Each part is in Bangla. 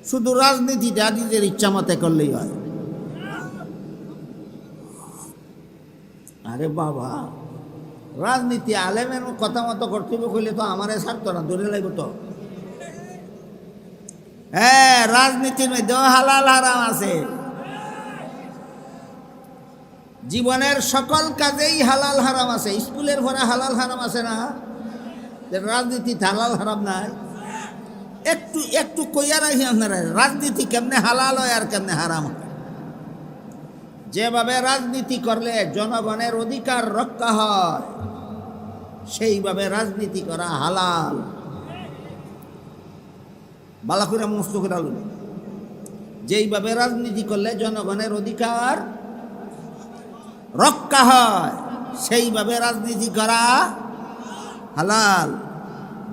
শুধু রাজনীতিটা নিজের ইচ্ছা মতে করলেই হয়। আরে বাবা, রাজনীতি আলেমের কথা মতো কর্তব্য করলে তো আমারে ছাড়তো না, ধরে লাগবে তো। হ্যাঁ, রাজনীতির মধ্যেও হালাল হারাম আছে। জীবনের সকল কাজেই হালাল হারাম আছে। স্কুলের ঘরে হালাল হারাম আছে না? রাজনীতি হালাল হারাম নাই? একটু একটু কইয়া রাখি আপনারা, রাজনীতি কেমনে হালাল হয় আর কেমনে হারাম হয়। যেভাবে রাজনীতি করলে জনগণের অধিকার রক্ষা হয়, সেইভাবে রাজনীতি করা হালাল। বালা করে মুস্ত করে আলু, যেইভাবে রাজনীতি করলে জনগণের অধিকার রক্ষা হয়, সেইভাবে রাজনীতি করা হালাল।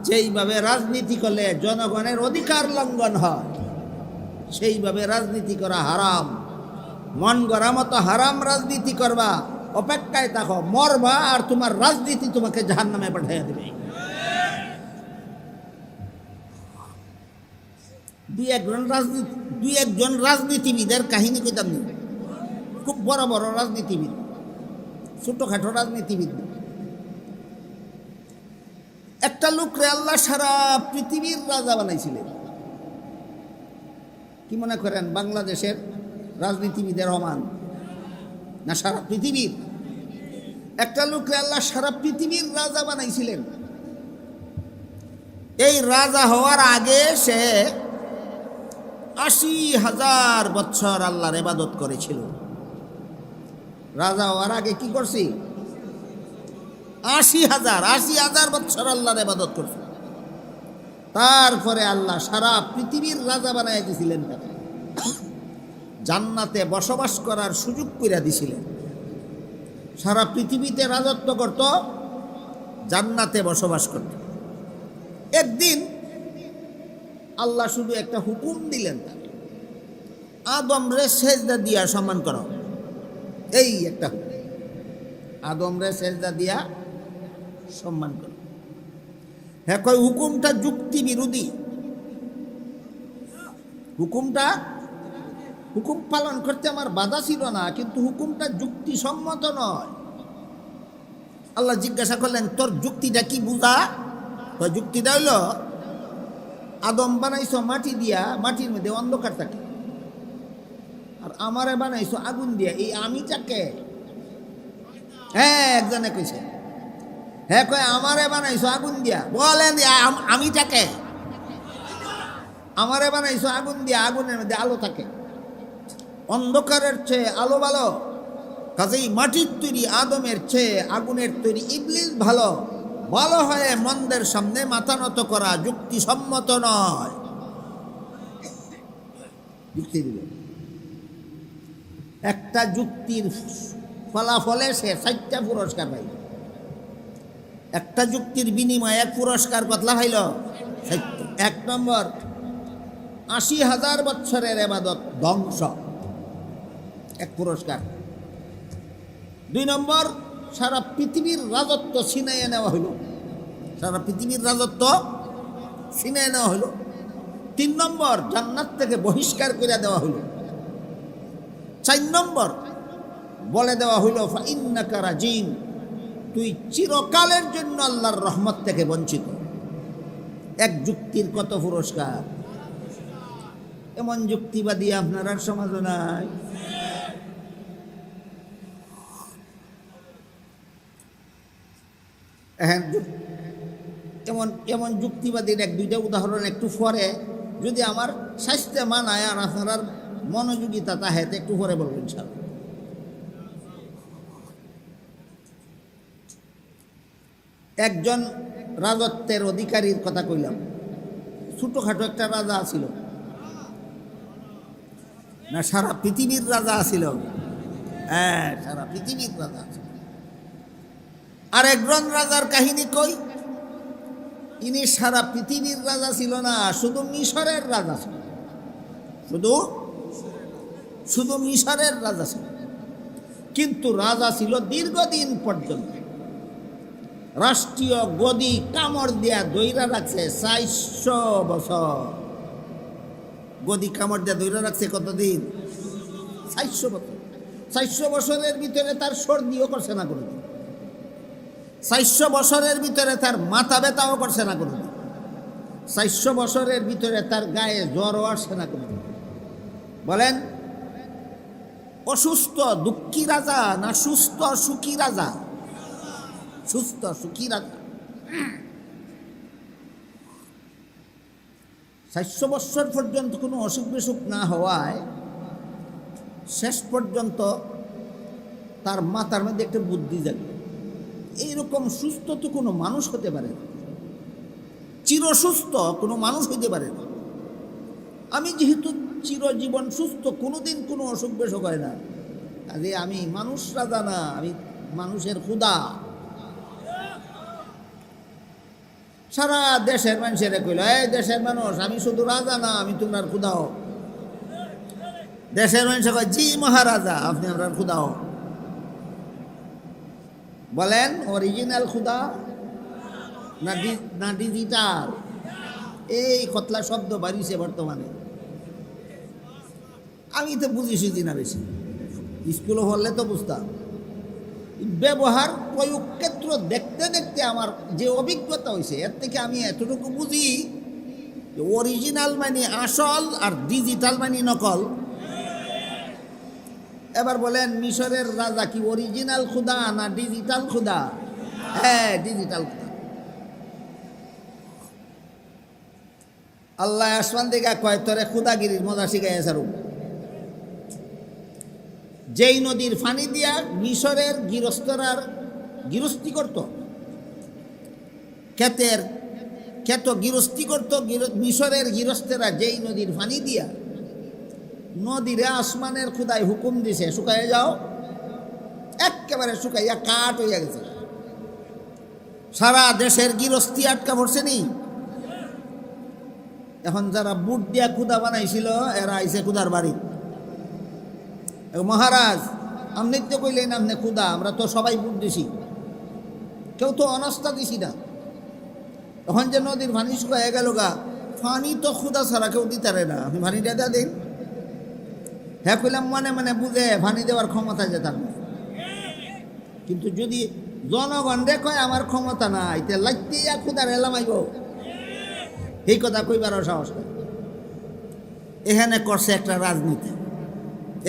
যেইভাবে রাজনীতি করলে জনগণের অধিকার লঙ্ঘন হয়, সেইভাবে রাজনীতি করা হারাম। মন গড়া মতো হারাম রাজনীতি করবা, অপেক্ষায় থাকো, মরবা, আর তোমার রাজনীতি তোমাকে জাহান্নামে পাঠিয়ে দেবে। দুই একজন রাজনীতিবিদের কাহিনী কইতাম না, খুব বড় বড় রাজনীতিবিদ, ছোটখাটো রাজনীতিবিদ। একটা লোকরে আল্লাহ সারা পৃথিবীর রাজা বানাইছিলেন। কি মনে করেন, বাংলাদেশের রাজনীতিবিদের সমান না সারা পৃথিবীর? একটা লোকরে আল্লাহ সারা পৃথিবীর রাজা বানাইছিলেন। এই রাজা হওয়ার আগে সে ৮০,০০০ বছর আল্লাহর ইবাদত করেছিল। রাজা হওয়ার আগে কি করছি? ৮০,০০০ বছর আল্লাহর ইবাদত করছে। তারপরে আল্লাহ সারা পৃথিবীর রাজা বানাই দিয়েছিলেন, তাকে জান্নাতে বসবাস করার সুযোগ করে দিছিলেন। সারা পৃথিবীতে রাজত্ব করত, জান্নাতে বসবাস করত। একদিন আল্লাহ শুধু একটা হুকুম দিলেন, তাকে আদমরে সেজদা দিয়া সম্মান করো। এই একটা হুকুম, আদমরে সেজদা দিয়া সম্মান করো। হ্যাঁ, কয় হুকুমটা যুক্তি বিরোধী। হুকুম পালন করতে আমার বাধা ছিল না, কিন্তু হুকুমটা যুক্তিসম্মত নয়। আল্লাহ জিজ্ঞাসা করলেন, তোর যুক্তিটা কি বুঝা? যুক্তিটা হইল, আদম বানাইছো মাটি দিয়া, মাটির মধ্যে অন্ধকার থাকে, আর আমারে বানাইছো আগুন দিয়া, এই আমিটাকে? হ্যাঁ, একজনে কইছে। হ্যাঁ, কয় আমারে বানাইছো আগুন দিয়া। বলেন আমিটাকে? আমারে বানাইছো আগুন দিয়া, আগুনের মধ্যে আলো থাকে, অন্ধকারের চেয়ে আলো ভালো। কাজেই মাটির তৈরি আদমের চেয়ে আগুনের তৈরি ইবলিস ভালো। ভালো হয়ে মন্দের সামনে মাথা নত করা যুক্তিসম্মত নয়। যুক্তি দিল, একটা যুক্তির ফলাফলে সে 4টা পুরস্কার পাইল। একটা যুক্তির বিনিময়ে 1 পুরস্কার কতলা পাইল? 4টা। 1 নম্বর, ৮০,০০০ বছরের ইবাদত ধ্বংস, 1 পুরস্কার। 2 নম্বর, সারা পৃথিবীর রাজত্ব ছিনাইয়ে নেওয়া হইল। সারা পৃথিবীর রাজত্ব ছিনাইয়ে নেওয়া হইল। 3 নম্বর, জান্নাত থেকে বহিষ্কার করে দেওয়া হইল। 4 নম্বর, বলে দেওয়া হইল ফাইন্নাকা রাজিম, তুই চিরকালের জন্য আল্লাহর রহমত থেকে বঞ্চিত। 1 যুক্তির কত পুরস্কার! এমন যুক্তিবাদী আপনার আর সমাজে নাই। এমন যুক্তিবাদীর 1-2টা উদাহরণ একটু পরে, যদি আমার স্বাস্থ্য মানায় আর আপনার মনোযোগিতা তাহে একটু পরে বলবেন। একজন রাজত্বের অধিকারীর কথা কইলাম, ছোটখাটো একটা রাজা ছিল না, সারা পৃথিবীর রাজা ছিল। হ্যাঁ, সারা পৃথিবীর রাজা ছিল। আর একজন রাজার কাহিনী কই, ইনি সারা পৃথিবীর রাজা ছিল না, শুধু মিশরের রাজা ছিল। শুধু মিশরের রাজা ছিল, কিন্তু রাজা ছিল দীর্ঘদিন পর্যন্ত। রাষ্ট্রীয় গদি কামড় দিয়া দইরা রাখছে 400 বছর। গদি কামড় দিয়ে ধরে রাখছে কতদিন? 400 বছর। 400 বছরের ভিতরে তার সর্দিও করছে না কোনোদিন। 400 বছরের ভিতরে তার মাথা ব্যথাও করছে না কোনোদিন। 400 বছরের ভিতরে তার গায়ে জ্বরও আসছে না কোনোদিন। বলেন, অসুস্থ দুঃখী রাজা না সুস্থ সুখী রাজা? সুস্থ সুখী রাজা। 400 বছর পর্যন্ত কোনো অসুখ বিসুখ না হওয়ায় শেষ পর্যন্ত তার মাথার মধ্যে একটা বুদ্ধি জাগে। এইরকম সুস্থ তো কোনো মানুষ হতে পারে না, চিরসুস্থ কোনো মানুষ হইতে পারে না। আমি যেহেতু চিরজীবন সুস্থ, কোনোদিন কোনো অসুখ বিসুখ হয় না, কাজে আমি মানুষ রাজা না, আমি মানুষের খোদা। সারা দেশের মানুষেরা কইল, এই দেশের মানুষ, আমি শুধু রাজা না, আমি তোমার খোদাও। দেশের মানুষ কয়, জি মহারাজা, আপনি আপনার খোদাও। বলেন, অরিজিনাল খুদা না ডিজিটাল? এই কতলা শব্দ বাড়িছে বর্তমানে। আমি তো বুঝি সুঝি না বেশি, স্কুলে পড়লে তো বুঝতাম। ব্যবহার প্রয়োগ ক্ষেত্র দেখতে দেখতে আমার যে অভিজ্ঞতা হয়েছে, এর থেকে আমি এতটুকু বুঝি অরিজিনাল মানে আসল আর ডিজিটাল মানে নকল। এবার বলেন, মিশরের রাজা কি অরিজিনাল খুদা না ডিজিটাল খুদা? হ্যাঁ, ডিজিটাল খুদা। আল্লাহ আসমান থেকে কয়, তোরে খুদাগিরির মজা শিখাইয়া সারু। যেই নদীর পানি দিয়া মিশরের গৃহস্থরার গৃহস্থী করত, ক্ষেত গৃহস্থী করত মিশরের গৃহস্থেরা, যেই নদীর পানি দিয়া নদীরে আসমানের খুদায় হুকুম দিছে, শুকাইয়া যাও, একেবারে শুকাইয়া কাঠ হইয়া গেছে। সারা দেশের গৃহস্থী আটকা পড়ছে নি। এখন যারা বুট দিয়া খুদা বানাইছিল, এরা আইছে খুদার বাড়ি। মহারাজ, আপনি তো কইলেন আপনি খুদা, আমরা তো সবাই বুট দিছি, কেউ তো অনাস্থা দিছি না। এখন যে নদীর পানি শুকাইয়া গেল গা, পানি তো খুদা ছাড়া কেউ দিতারে না, আপনি পানিটা দেয়া দিন। হ্যাঁ কইলাম, মনে মনে বুঝে পানি দেওয়ার ক্ষমতা যেতাম না। কিন্তু যদি জনগণ কয় আমার ক্ষমতা নাই, তে লাগতে খুদার এলাম আইব, এই কথা কইবারও সাহস নাই। এখানে করছে একটা রাজনীতি।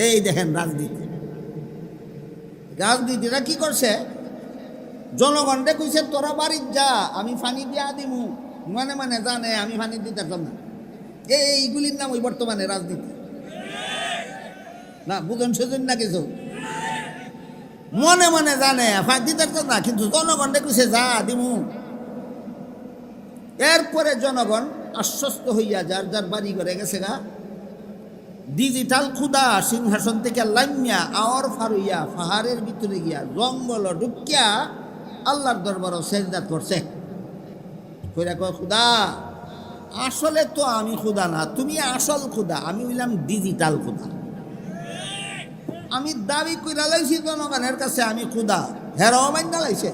এই দেখেন রাজনীতিরা কি করছে, জনগণ কইছে তোরা বাড়ির যা, আমি পানি দিয়া দিমু, মনে মনে জানে আমি পানি দিতে পারতাম না। এইগুলির নাম ওই বর্তমানে রাজনীতি না, বুঝুন সেজন না কিছু। মনে মনে জানে দিতে পারতাম না, কিন্তু জনগণ কইছে যা দিমু। এরপরে জনগণ আশ্বস্ত হইয়া যার যার বাড়ি করে গেছে গা। ডিজিটাল খুদা সিংহাসন থেকে লাইমিয়া আওয়ার ফারুইয়া পাহাড়ের ভিতরে গিয়া জঙ্গল ঢুকিয়া আল্লাহর দরবারও সেজদাত করছে। কইরা কয়, খুদা আসলে তো আমি খুদা না, তুমি আসল খুদা, আমি হইলাম ডিজিটাল খুদা। আমি দাবি কইরা লাইছি জনগণের কাছে আমি খুদা, হেরাও মাইনা লাইছে।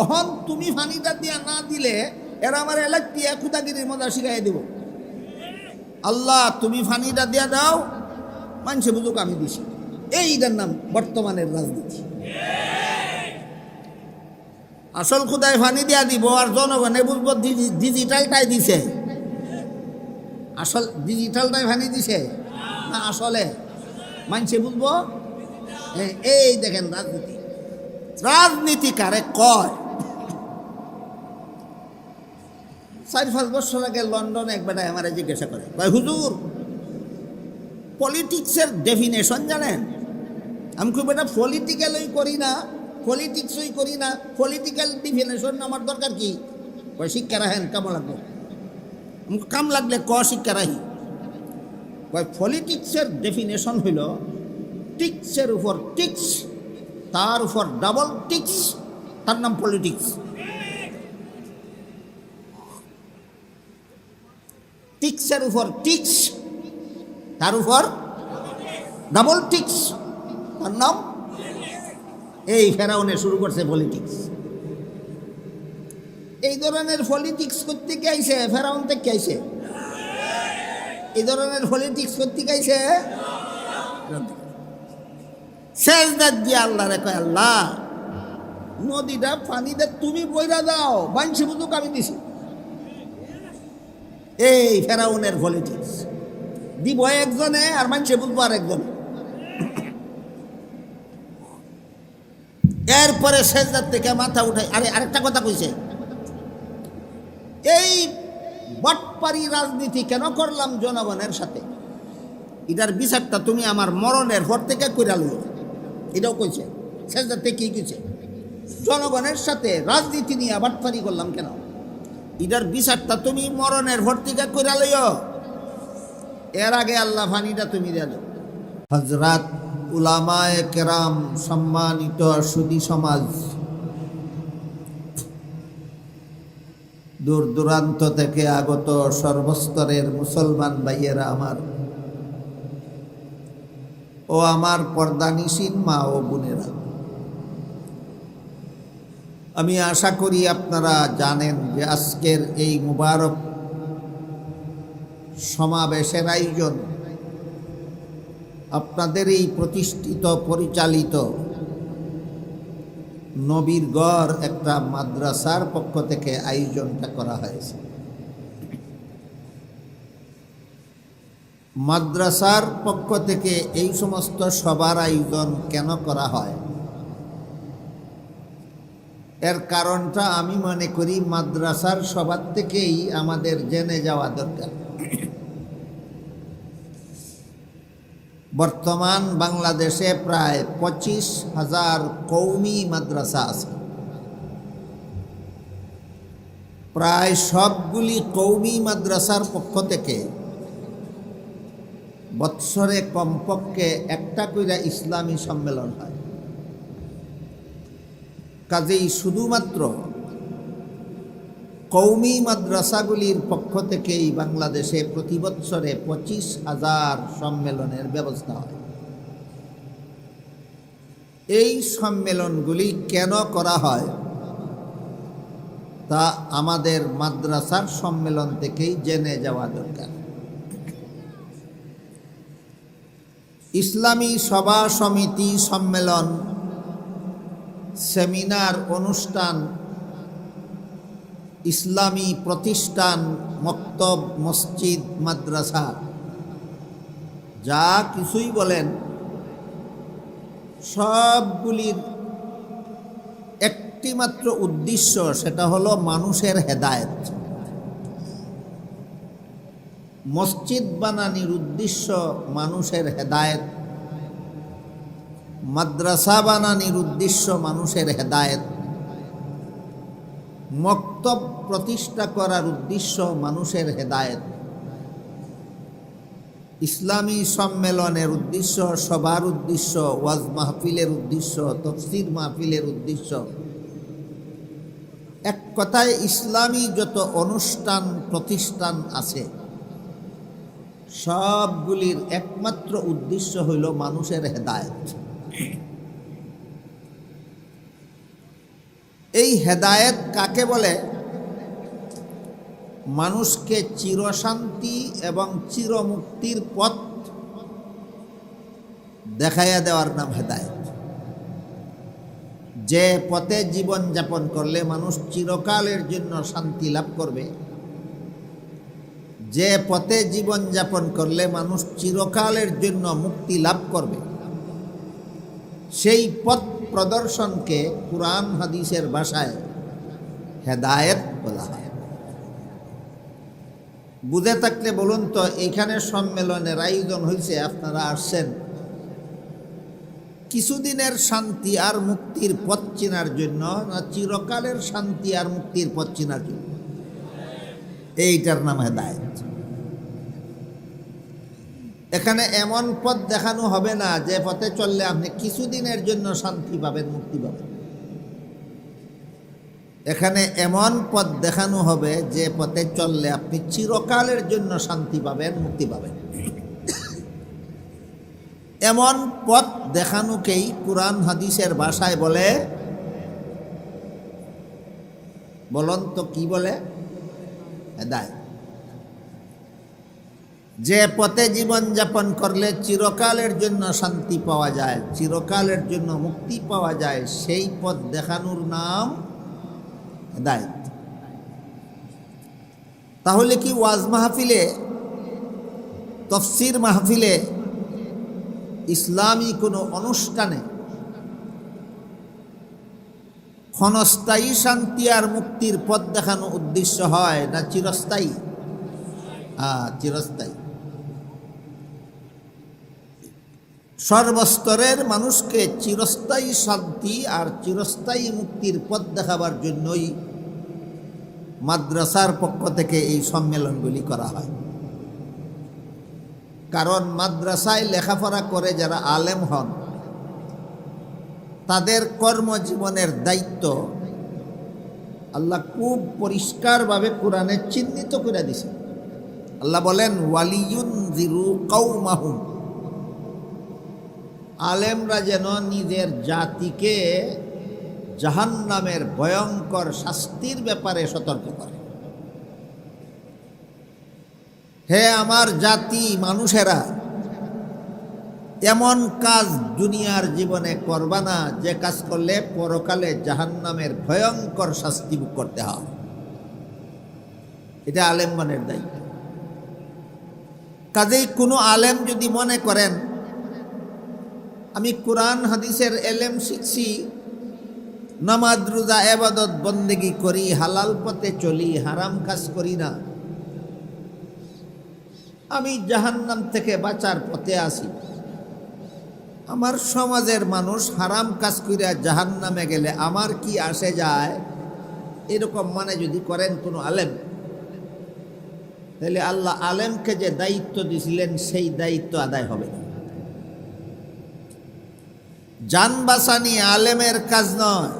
অহন তুমি পানিটা দিয়া না দিলে এরা আমার এলাকিয়া খুদাগিরির মজা শিখাই দেব। আল্লাহ তুমি পানিটা দিয়া দাও, মানুষে বুঝুক আমি দিছি। এইটার নাম বর্তমানের রাজনীতি। আসল খুদায় পানি দিয়া দিব, আর জনগণে বুঝবো ডিজিটালটাই দিছে। আসল ডিজিটালটাই পানি দিছে না আসলে, মানুষে বুঝবো। এই দেখেন রাজনীতি কারে কয়। 4-5 বছর আগে লন্ডনে এক বেটায় আমার জিজ্ঞাসা করে, ভাই হুজুর পলিটিক্সের ডেফিনেশন জানেন? আমি খুব এটা পলিটিক্যালই করি না, পলিটিক্সই করি না, পলিটিক্যাল ডেফিনেশন আমার দরকার কি? ভাই শিক্ষা রাখেন, কাম লাগবে, কাম লাগলে শিক্ষা রাখি। ভাই পলিটিক্সের ডেফিনেশন হইল টিক্সের উপর টিক্স, তার উপর ডাবল টিক্স, তার নাম পলিটিক্স। টিক্সের উপর টিক্স, তার উপর ডাবল টিক্স, তার নাম। এই ফেরাউনে শুরু করছে পলিটিক্স। এই ধরনের পলিটিক্স করতে কে আইছে? ফেরাউন থেকে আইছে। এই ধরনের পলিটিক্স করতে গাইছে সেজদাত দিয়ে আল্লাহ রে কয় আল্লাহ নদীটা পানিতে তুমি বইরা দাও বাঞ্ছি বুঝুক আমি দিছি। এই ফেরাউনের পলিটিক্স দিব একজনে আর মানুষে বুঝবো আর একজনে। এরপরে সেজদার থেকে মাথা উঠাই আরেকটা কথা কইছে, এই বটপারি রাজনীতি কেন করলাম জনগণের সাথে, এটার বিচারটা তুমি আমার মরণের পর থেকে কইরা লইও। এটাও কইছে সেজদাতে কি কইছে, জনগণের সাথে রাজনীতি নিয়ে বটপারি করলাম কেন, এটার বিচারটা তুমি মরণের পর থেকে কইরা লইও। এর আগে আল্লাহ ফানিটা তুমি দেন। হযরত উলামায়ে কেরাম, সম্মানিত সুধী সমাজ, দূর দূরান্ত থেকে আগত সর্বস্তরের মুসলমান ভাইয়েরা আমার ও আমার পর্দানিসীন মা ও বোনেরা, আমি আশা করি আপনারা জানেন যে আজকের এই মুবারক সমাবেশের আয়োজন আপনাদের এই প্রতিষ্ঠিত পরিচালিত নবীর গড় একটা মাদ্রাসার পক্ষ থেকে আয়োজনটা করা হয়েছে। মাদ্রাসার পক্ষ থেকে এই সমস্ত সবার আয়োজন কেন করা হয়, এর কারণটা আমি মনে করি মাদ্রাসার সবার থেকেই আমাদের জেনে যাওয়া দরকার। বর্তমান বাংলাদেশে প্রায় 25,000 কওমি মাদ্রাসা আছে। প্রায় সবগুলি কওমি মাদ্রাসার পক্ষ থেকে বৎসরে কমপক্ষে একটা কইরা ইসলামী সম্মেলন হয়। কাজেই শুধুমাত্র কওমি মাদ্রাসাগুলির পক্ষ থেকেই বাংলাদেশে প্রতি বৎসরে 25,000 সম্মেলনের ব্যবস্থা হয়। এই সম্মেলনগুলি কেন করা হয় তা আমাদের মাদ্রাসার সম্মেলন থেকেই জেনে যাওয়া দরকার। ইসলামী সভা সমিতি, সম্মেলন, সেমিনার, অনুষ্ঠান, ইসলামী প্রতিষ্ঠান, মক্তব, মসজিদ, মাদ্রাসা, যা কিছুই বলেন, সবগুলির একটি মাত্র উদ্দেশ্য, সেটা হলো মানুষের হেদায়েত। মসজিদ বানানির উদ্দেশ্য মানুষের হেদায়েত, মাদ্রাসা বানানির উদ্দেশ্য মানুষের হেদায়েত, মক্তব প্রতিষ্ঠা করার উদ্দেশ্য মানুষের হেদায়েত, ইসলামী সম্মেলনের উদ্দেশ্য, সবার উদ্দেশ্য, ওয়াজ মাহফিলের উদ্দেশ্য, তফসির মাহফিলের উদ্দেশ্য, এক কথায় ইসলামী যত অনুষ্ঠান প্রতিষ্ঠান আছে সবগুলির একমাত্র উদ্দেশ্য হইল মানুষের হেদায়েত। এই হেদায়েত কাকে বলে? মানুষকে চিরশান্তি এবং চিরমুক্তির পথ দেখাইয়া দেওয়ার নাম হেদায়েত। যে পথে জীবন যাপন করলে মানুষ চিরকালের জন্য শান্তি লাভ করবে, যে পথে জীবন যাপন করলে মানুষ চিরকালের জন্য মুক্তি লাভ করবে, সেই পথ প্রদর্শনকে কুরআন হাদিসের ভাষায় হেদায়েত বলা হয়। বুঝে থাকলে বলুন তো, এইখানে সম্মেলনের আয়োজন হয়েছে, আপনারা আসছেন কিছুদিনের শান্তি আর মুক্তির পথ চেনার জন্য, না চিরকালের শান্তি আর মুক্তির পথ চেনার জন্য? এইটার নাম হেদায়েত। এখানে এমন পথ দেখানো হবে না যে পথে চললে আপনি কিছুদিনের জন্য শান্তি পাবেন, মুক্তি পাবেন। এখানে এমন পথ দেখানো হবে যে পথে চললে আপনি চিরকালের জন্য শান্তি পাবেন, মুক্তি পাবেন। এমন পথ দেখানোকেই কুরআন হাদিসের ভাষায় বলে, বলুন তো কি বলে? হেদায়েত। যে পথে জীবন যাপন করলে চিরকালের জন্য শান্তি পাওয়া যায়, চিরকালের জন্য মুক্তি পাওয়া যায়, সেই পথ দেখানোর নাম হেদায়েত। তাহলে কি ওয়াজ মাহফিলে, তফসির মাহফিলে, ইসলামী কোনো অনুষ্ঠানে ক্ষণস্থায়ী শান্তি আর মুক্তির পথ দেখানো উদ্দেশ্য হয় না চিরস্থায়ী? চিরস্থায়ী। সর্বস্তরের মানুষকে চিরস্থায়ী শান্তি আর চিরস্থায়ী মুক্তির পথ দেখাবার জন্যই মাদ্রাসার পক্ষ থেকে এই সম্মেলনগুলি করা হয়। কারণ মাদ্রাসায় লেখাপড়া করে যারা আলেম হন, তাদের কর্মজীবনের দায়িত্ব আল্লাহ খুব পরিষ্কারভাবে কোরআনে চিহ্নিত করে দিছে। আল্লাহ বলেন, ওয়ালিয়ুনজিরু কওমাহুম, আলেমরা যেন নিজের জাতিকে জাহান্নামের ভয়ঙ্কর শাস্তির ব্যাপারে সতর্ক করে। হে আমার জাতি মানুষেরা, এমন কাজ দুনিয়ার জীবনে করবা না যে কাজ করলে পরকালে জাহান্নামের ভয়ঙ্কর শাস্তি ভোগ করতে হয়। এটা আলেমগণের দায়িত্ব। কাজেই কোনো আলেম যদি মনে করেন আমি কোরআন হাদিসের এলেম শিখছি, নামাজ রোজা ইবাদত বন্দেগি করি, হালাল পথে চলি, হারাম কাজ করি না, আমি জাহান্নাম থেকে বাঁচার পথে আছি, আমার সমাজের মানুষ হারাম কাজ কইরা জাহান্নামে গেলে আমার কি আসে যায়, এরকম মানে যদি করেন কোনো আলেম, তাহলে আল্লাহ আলেমকে যে দায়িত্ব দিয়েছিলেন সেই দায়িত্ব আদায় হবে না। জান বাঁচানি আলেমের কাজ নয়।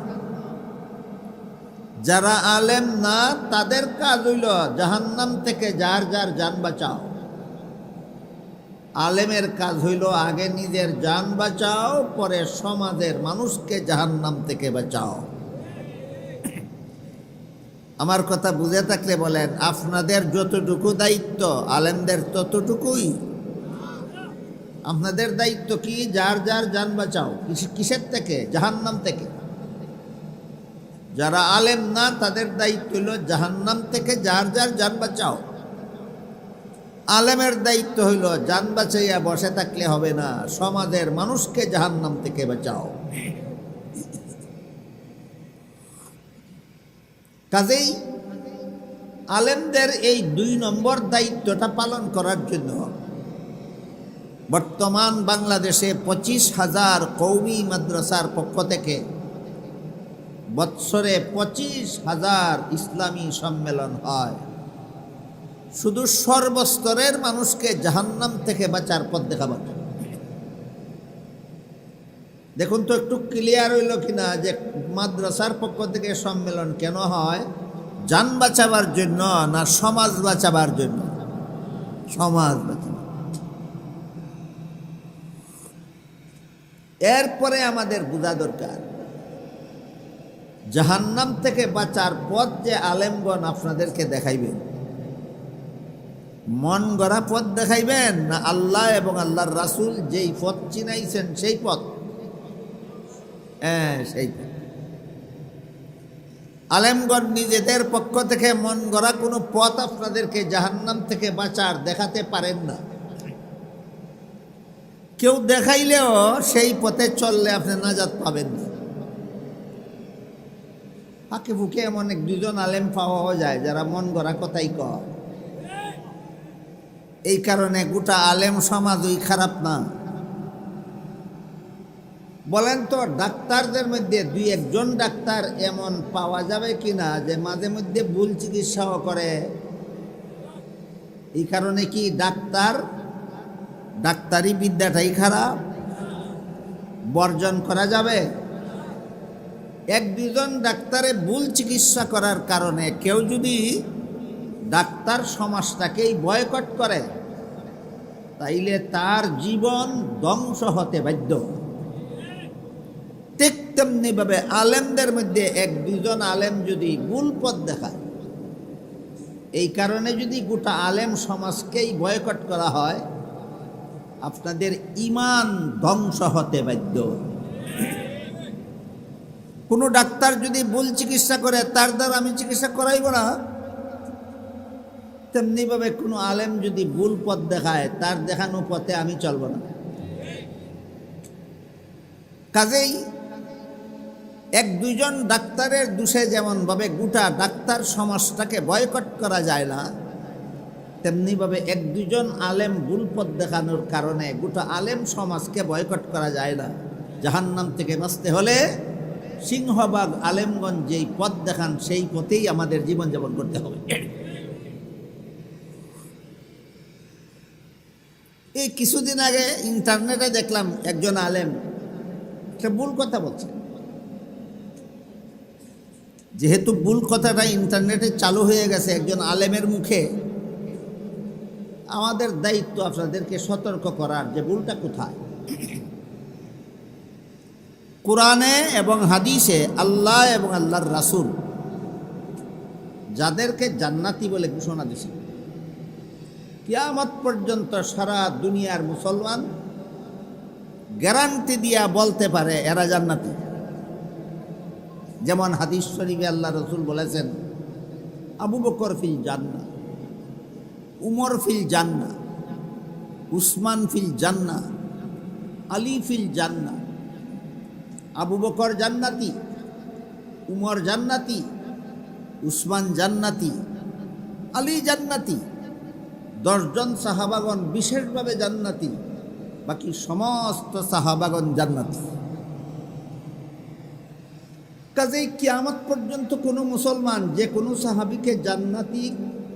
যারা আলেম না তাদের কাজ হইল জাহান্নাম থেকে যার যার জান বাঁচাও। আলেমের কাজ হইল আগে নিজের জান বাঁচাও, পরে সমাজের মানুষকে জাহান্নাম থেকে বাঁচাও। আমার কথা বুঝে থাকলে বলেন, আপনাদের যতটুকু দায়িত্ব আলেমদের ততটুকুই। আপনাদের দায়িত্ব কি? যার যার জান বাঁচাও। কিসের থেকে? জাহান্নাম থেকে। যারা আলেম না তাদের দায়িত্ব হলো জাহান্নাম থেকে যার যার জান বাঁচাও। আলেমের দায়িত্ব হইল জান বাঁচাইয়া বসে থাকলে হবে না, সমাজের মানুষকে জাহান্নাম থেকে বাঁচাও। কাজেই আলেমদের এই 2 নম্বর দায়িত্বটা পালন করার জন্য বর্তমান বাংলাদেশে 25,000 কওমি মাদ্রাসার পক্ষ থেকে বৎসরে 25,000 ইসলামী সম্মেলন হয়, শুধু সর্বস্তরের মানুষকে জাহান্নাম থেকে বাঁচার পথ দেখাবার জন্য। দেখুন তো একটু ক্লিয়ার হইল কিনা যে মাদ্রাসার পক্ষ থেকে সম্মেলন কেন হয়? জান বাঁচাবার জন্য না সমাজ বাঁচাবার জন্য? সমাজ বাঁচাবার। এরপরে আমাদের বোঝা দরকার জাহান্নাম থেকে বাঁচার পথ যে আলেমগণ আপনাদেরকে দেখাইবেন, মন গড়া পথ দেখাইবেন না আল্লাহ এবং আল্লাহর রাসূল যেই পথ চিনাইছেন সেই পথ? সেই পথ। আলেমগণ নিজেদের পক্ষ থেকে মন গড়া কোনো পথ আপনাদেরকে জাহান্নাম থেকে বাঁচার দেখাতে পারেন না। কেউ দেখাইলেও সেই পথে চললে আপনি নাজাত পাবেন না। ফাঁকে ফুঁকে এমন 1-2জন আলেম পাওয়া যায় যারা মন গড়া কথাই কয়। এই কারণে গোটা আলেম সমাজ ওই খারাপ না। বলেন তো, ডাক্তারদের মধ্যে 2-1জন ডাক্তার এমন পাওয়া যাবে কিনা যে মাঝে মধ্যে ভুল চিকিৎসাও করে? এই কারণে কি ডাক্তারি বিদ্যাটাই খারাপ? বর্জন করা যাবে? 1-2জন ডাক্তারে ভুল চিকিৎসা করার কারণে কেউ যদি ডাক্তার সমাজটাকেই বয়কট করে, তাইলে তার জীবন ধ্বংস হতে বাধ্য। ঠিক তেমনিভাবে আলেমদের মধ্যে 1-2জন আলেম যদি ভুল পথ দেখায়, এই কারণে যদি গোটা আলেম সমাজকেই বয়কট করা হয়, আপনাদের ঈমান ধ্বংস হতে বাধ্য। কোনো ডাক্তার যদি ভুল চিকিৎসা করে তার দ্বারা আমি চিকিৎসা করাইব না, তেমনিভাবে কোনো আলেম যদি ভুল পথ দেখায় তার দেখানো পথে আমি চলব না। কাজেই এক দুইজন ডাক্তারের দোষে যেমনভাবে গোটা ডাক্তার সমাজটাকে বয়কট করা যায় না, তেমনিভাবে এক দুইজন আলেম ভুল পথ দেখানোর কারণে গোটা আলেম সমাজকে বয়কট করা যায় না। জাহান্নাম থেকে বাঁচতে হলে সিংহভাগ আলেমগঞ্জ যেই পথ দেখান সেই পথেই আমাদের জীবনযাপন করতে হবে। এই কিছুদিন আগে ইন্টারনেটে দেখলাম একজন আলেম একটা ভুল কথা বলছে। যেহেতু ভুল কথাটা ইন্টারনেটে চালু হয়ে গেছে একজন আলেমের মুখে, আমাদের দায়িত্ব আপনাদেরকে সতর্ক করার যে ভুলটা কোথায়। কোরআনে এবং হাদিসে আল্লাহ এবং আল্লাহর রাসূল যাদেরকে জান্নাতি বলে ঘোষণা দিয়েছে, কিয়ামত পর্যন্ত সারা দুনিয়ার মুসলমান গ্যারান্টি দিয়া বলতে পারে এরা জান্নাতি। যেমন হাদিস শরীফে আল্লাহ রাসূল বলেছেন, আবু বকর ফিল জান্নাহ, উমর ফিল জান্নাহ, উসমান ফিল জান্নাহ, আলী ফিল জান্নাহ। আবু বকর জান্নাতি, উমর জান্নাতি, উসমান জান্নাতি, আলী জান্নাতি। 10 জন সাহাবাগণ বিশেষভাবে জান্নাতি, বাকি সমস্ত সাহাবাগণ জান্নাতি। কাজেই কিয়ামত পর্যন্ত কোনো মুসলমান যে কোনো সাহাবীকে জান্নাতি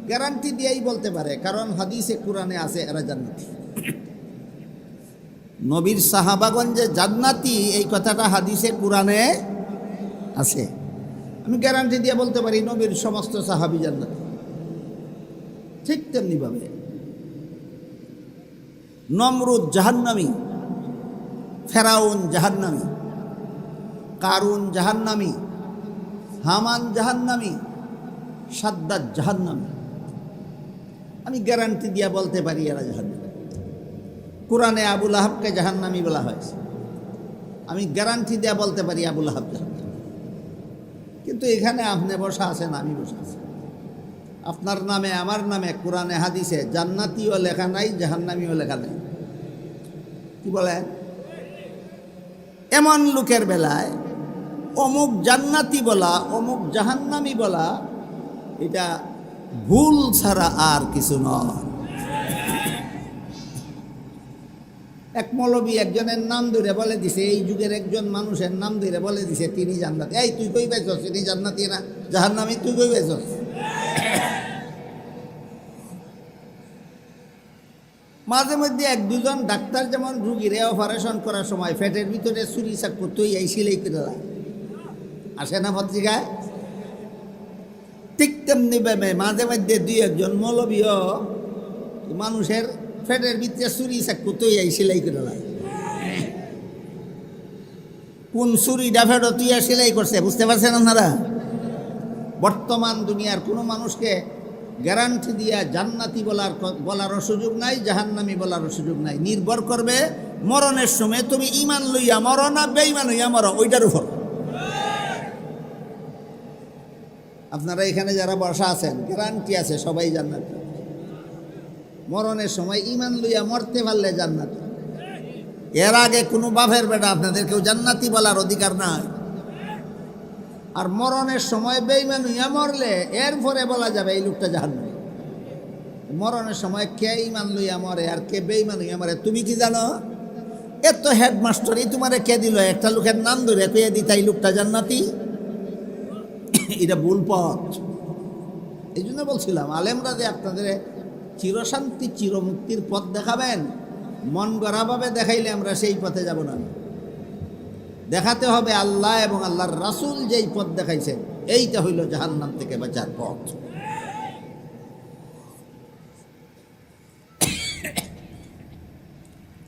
গ্যারান্টি দিয়েই বলতে পারে, কারণ হাদিসে কোরআনে আছে এরা জান্নাতি। নবীর সাহাবাগণ যে জান্নাতি এই কথাটা হাদিসে কোরআনে আছে, আমি গ্যারান্টি দিয়ে বলতে পারি নবীর সমস্ত সাহাবী জান্নাতি। ঠিক তেমনিভাবে নমরুদ জাহান্নামী, ফেরাউন জাহান্নামী, কারুন জাহান্নামী, হামান জাহান্নামী, সাদ্দাত জাহান্নামী। আমি গ্যারান্টি দিয়ে বলতে পারি এরা জাহান্নামী। কোরআনে আবু লাহাবকে জাহান্নামী বলা হয়েছে, আমি গ্যারান্টি দিয়ে বলতে পারি আবু লাহাব জাহান্নামী। কিন্তু এখানে আপনি বসা আছেন, আমি বসা আছি, আপনার নামে আমার নামে কোরআনে হাদিসে জান্নাতিও লেখা নাই, জাহান্নামীও লেখা নাই। কি বলেন? এমন লোকের বেলায় অমুক জান্নাতি বলা, অমুক জাহান্নামী বলা, এটা ভুল ছাড়া আর কিছু নয়। এক মৌলবী একজনের নাম ধরে বলে দিছে, এই যুগের একজন মানুষের নাম ধরে বলে দিছে তিনি জান্নাতি। এই তুই কই পাইছস তিনি জান্নাতি না জাহান্নামী, তুই কই পাইছস? মাঝে মধ্যে এক দুজন ডাক্তার যেমন রুগীরে অপারেশন করার সময় পেটের ভিতরে ছুরি চাকু তুই এই সিলাই করে আসে না পত্রিকায়, ঠিক তেমনি ভাবে মাঝে মধ্যে দুই একজন মৌলবীও মানুষের পেটের ভিতরে ছুরি চাকু তুই এই সিলাই করে কোন ছুরিটা ফেরত তুই সেলাই করছে বুঝতে পারছেন আপনারা? বর্তমান দুনিয়ার কোনো মানুষকে গ্যারান্টি দিয়া জান্নাতি বলারও সুযোগ নাই, জাহান্নামী বলারও সুযোগ নাই। নির্ভর করবে মরণের সময় তুমি ঈমান লইয়া মরো না বেঈমান হইয়া মরো, ওইটার উপর। আপনারা এখানে যারা বসা আছেন গ্যারান্টি আছে সবাই জান্নাতি। মরণের সময় ঈমান লইয়া মরতে পারলে জান্নাতি। এর আগে কোনো বাপের বেটা আপনাদের কেউ জান্নাতি বলার অধিকার নাই। আর মরণের সময় বেঈমান হইয়া মরলে এরপরে বলা যাবে এই লোকটা জাহান্নামী। মরণের সময় কে ঈমান লইয়া মরে আর কে বেঈমান হইয়া মরে তুমি কি জানো? এত হেডমাস্টারই তোমারে কে দিল একটা লোকের নাম ধরে কইয়া দিতা এই লোকটা জান্নাতি? এটা ভুল পথ। এই জন্য বলছিলাম আলেমরা যে আপনাদের চিরশান্তি চিরমুক্তির পথ দেখাবেন, মন গড়াভাবে দেখাইলে আমরা সেই পথে যাব না। দেখাতে হবে আল্লাহ এবং আল্লাহর রাসূল যেই পথ দেখাইছেন এইটা হইল জাহান্নাম থেকে বাঁচার পথ।